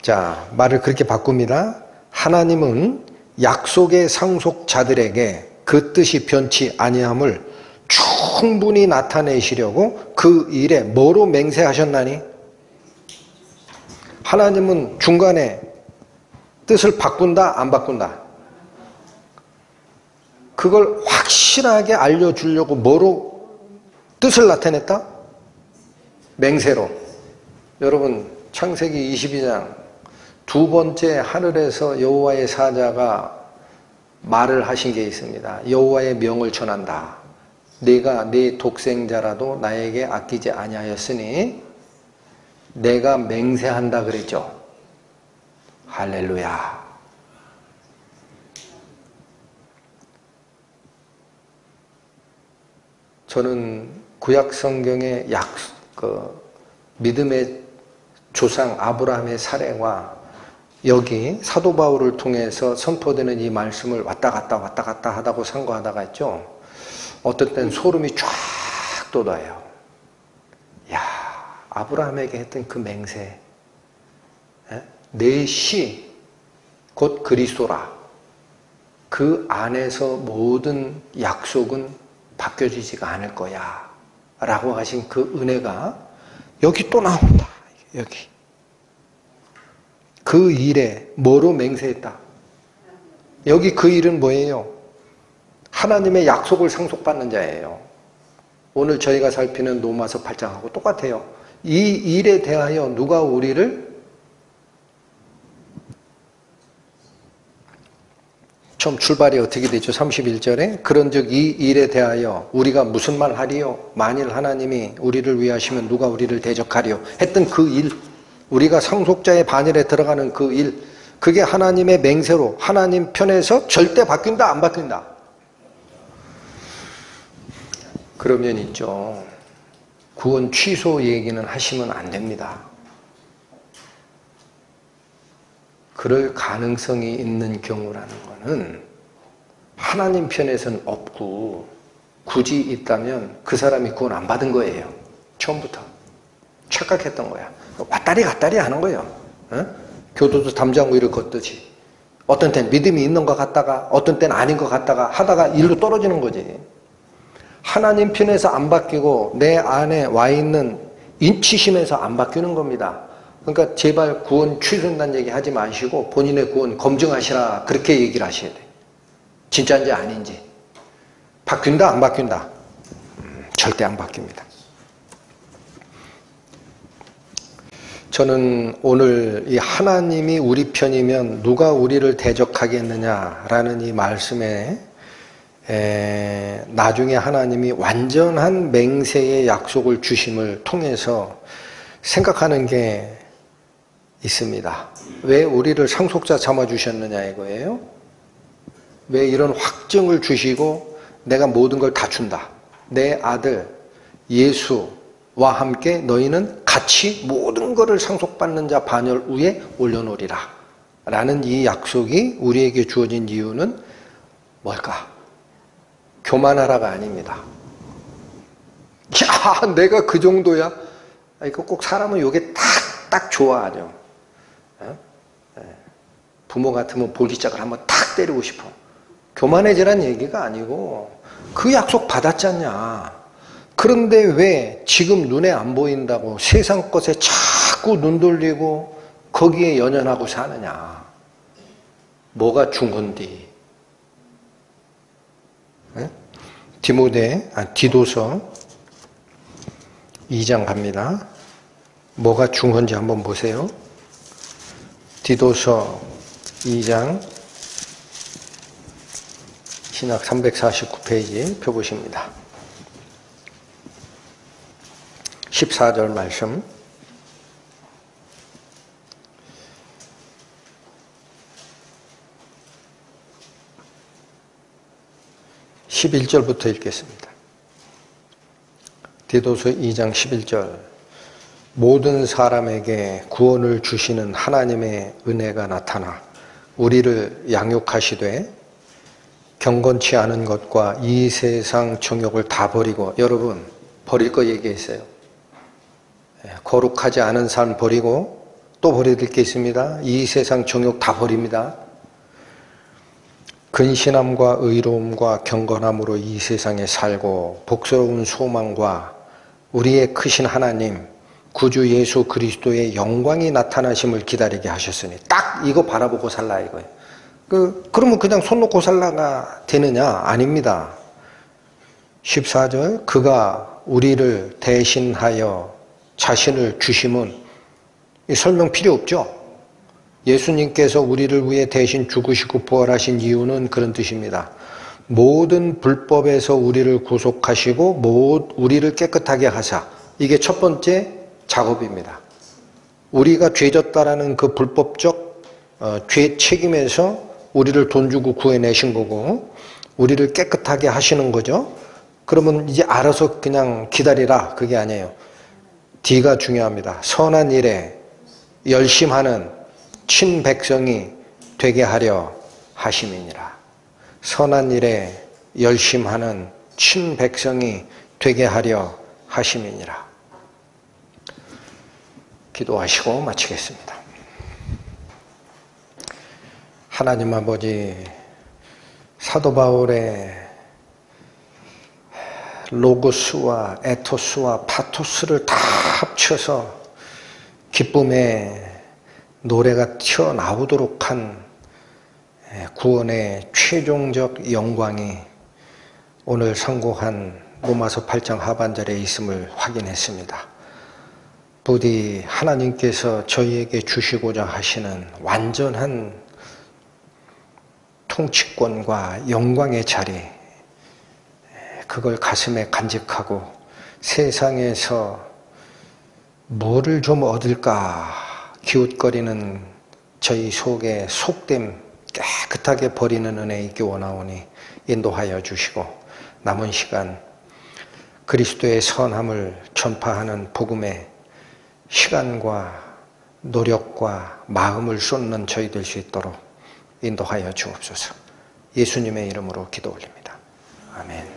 자, 말을 그렇게 바꿉니다. 하나님은 약속의 상속자들에게 그 뜻이 변치 아니함을 충분히 나타내시려고 그 일에 뭐로 맹세하셨나니? 하나님은 중간에 뜻을 바꾼다 안 바꾼다? 그걸 확실하게 알려주려고 뭐로 뜻을 나타냈다? 맹세로. 여러분 창세기 22장 두 번째 하늘에서 여호와의 사자가 말을 하신 게 있습니다. 여호와의 명을 전한다. 네가 네 독생자라도 나에게 아끼지 아니하였으니 내가 맹세한다 그랬죠. 할렐루야. 저는 구약 성경의 믿음의 조상 아브라함의 사례와 여기 사도 바울을 통해서 선포되는 이 말씀을 왔다 갔다 하다고 상고하다가 있죠. 어떨 땐 소름이 쫙 돋아요. 야, 아브라함에게 했던 그 맹세, 내 시 곧 그리스도라. 그 안에서 모든 약속은 바뀌어지지가 않을 거야 라고 하신 그 은혜가 여기 또 나온다. 여기 그 일에 뭐로 맹세했다? 여기 그 일은 뭐예요? 하나님의 약속을 상속받는 자예요. 오늘 저희가 살피는 로마서 8장하고 똑같아요. 이 일에 대하여 누가 우리를 처음 출발이 어떻게 되죠? 31절에 그런즉 이 일에 대하여 우리가 무슨 말 하리요? 만일 하나님이 우리를 위하시면 누가 우리를 대적하리요? 했던 그 일, 우리가 상속자의 반열에 들어가는 그 일, 그게 하나님의 맹세로 하나님 편에서 절대 바뀐다 안 바뀐다? 그러면 있죠. 구원 취소 얘기는 하시면 안 됩니다. 그럴 가능성이 있는 경우라는 거는 하나님 편에서는 없고 굳이 있다면 그 사람이 구원 안 받은 거예요. 처음부터. 착각했던 거야. 왔다리 갔다리 하는 거예요. 교도소 담장 위를 걷듯이. 어떤 때는 믿음이 있는 것 같다가 어떤 때는 아닌 것 같다가 하다가 일로 떨어지는 거지. 하나님 편에서 안 바뀌고 내 안에 와 있는 인치심에서 안 바뀌는 겁니다. 그러니까 제발 구원 취소된다는 얘기 하지 마시고 본인의 구원 검증하시라 그렇게 얘기를 하셔야 돼. 진짜인지 아닌지. 바뀐다 안 바뀐다? 절대 안 바뀝니다. 저는 오늘 이 하나님이 우리 편이면 누가 우리를 대적하겠느냐라는 이 말씀에 나중에 하나님이 완전한 맹세의 약속을 주심을 통해서 생각하는 게 있습니다. 왜 우리를 상속자 삼아주셨느냐 이거예요. 왜 이런 확증을 주시고 내가 모든 걸 다 준다. 내 아들 예수와 함께 너희는 같이 모든 것을 상속받는 자 반열 위에 올려놓으리라 라는 이 약속이 우리에게 주어진 이유는 뭘까? 교만하라가 아닙니다. 야, 내가 그 정도야? 이거 꼭 사람은 요게 딱 좋아하죠. 부모 같으면 볼기짝을 한번 탁 때리고 싶어. 교만해지란 얘기가 아니고 그 약속 받았잖냐. 그런데 왜 지금 눈에 안 보인다고 세상 것에 자꾸 눈 돌리고 거기에 연연하고 사느냐. 뭐가 중건디. 디도서 2장 갑니다. 뭐가 중건지 한번 보세요. 디도서 2장 신약 349페이지 펴보십니다. 14절 말씀. (11절부터) 읽겠습니다. 디도서 2장 11절. 모든 사람에게 구원을 주시는 하나님의 은혜가 나타나 우리를 양육하시되 경건치 않은 것과 이 세상 정욕을 다 버리고, 여러분 버릴 거 얘기했어요. 거룩하지 않은 삶 버리고 또 버려야 될 게 있습니다. 이 세상 정욕 다 버립니다. 근신함과 의로움과 경건함으로 이 세상에 살고 복스러운 소망과 우리의 크신 하나님 구주 예수 그리스도의 영광이 나타나심을 기다리게 하셨으니, 딱 이거 바라보고 살라 이거예요. 그러면 그냥 손 놓고 살라가 되느냐? 아닙니다. 14절. 그가 우리를 대신하여 자신을 주심은, 이 설명 필요 없죠? 예수님께서 우리를 위해 대신 죽으시고 부활하신 이유는 그런 뜻입니다. 모든 불법에서 우리를 구속하시고 우리를 깨끗하게 하사, 이게 첫 번째 작업입니다. 우리가 죄졌다라는 그 불법적 죄 책임에서 우리를 돈 주고 구해내신 거고 우리를 깨끗하게 하시는 거죠. 그러면 이제 알아서 그냥 기다리라, 그게 아니에요. D가 중요합니다. 선한 일에 열심하는 친백성이 되게 하려 하심이니라. 선한 일에 열심하는 친백성이 되게 하려 하심이니라. 기도하시고 마치겠습니다. 하나님 아버지, 사도 바울의 로고스와 에토스와 파토스를 다 합쳐서 기쁨의 노래가 튀어나오도록 한 구원의 최종적 영광이 오늘 선고한 로마서 8장 하반절에 있음을 확인했습니다. 부디 하나님께서 저희에게 주시고자 하시는 완전한 통치권과 영광의 자리, 그걸 가슴에 간직하고 세상에서 뭐를 좀 얻을까 기웃거리는 저희 속에 속됨 깨끗하게 버리는 은혜 있기 원하오니 인도하여 주시고, 남은 시간 그리스도의 선함을 전파하는 복음의 시간과 노력과 마음을 쏟는 저희 될 수 있도록 인도하여 주옵소서. 예수님의 이름으로 기도 올립니다. 아멘.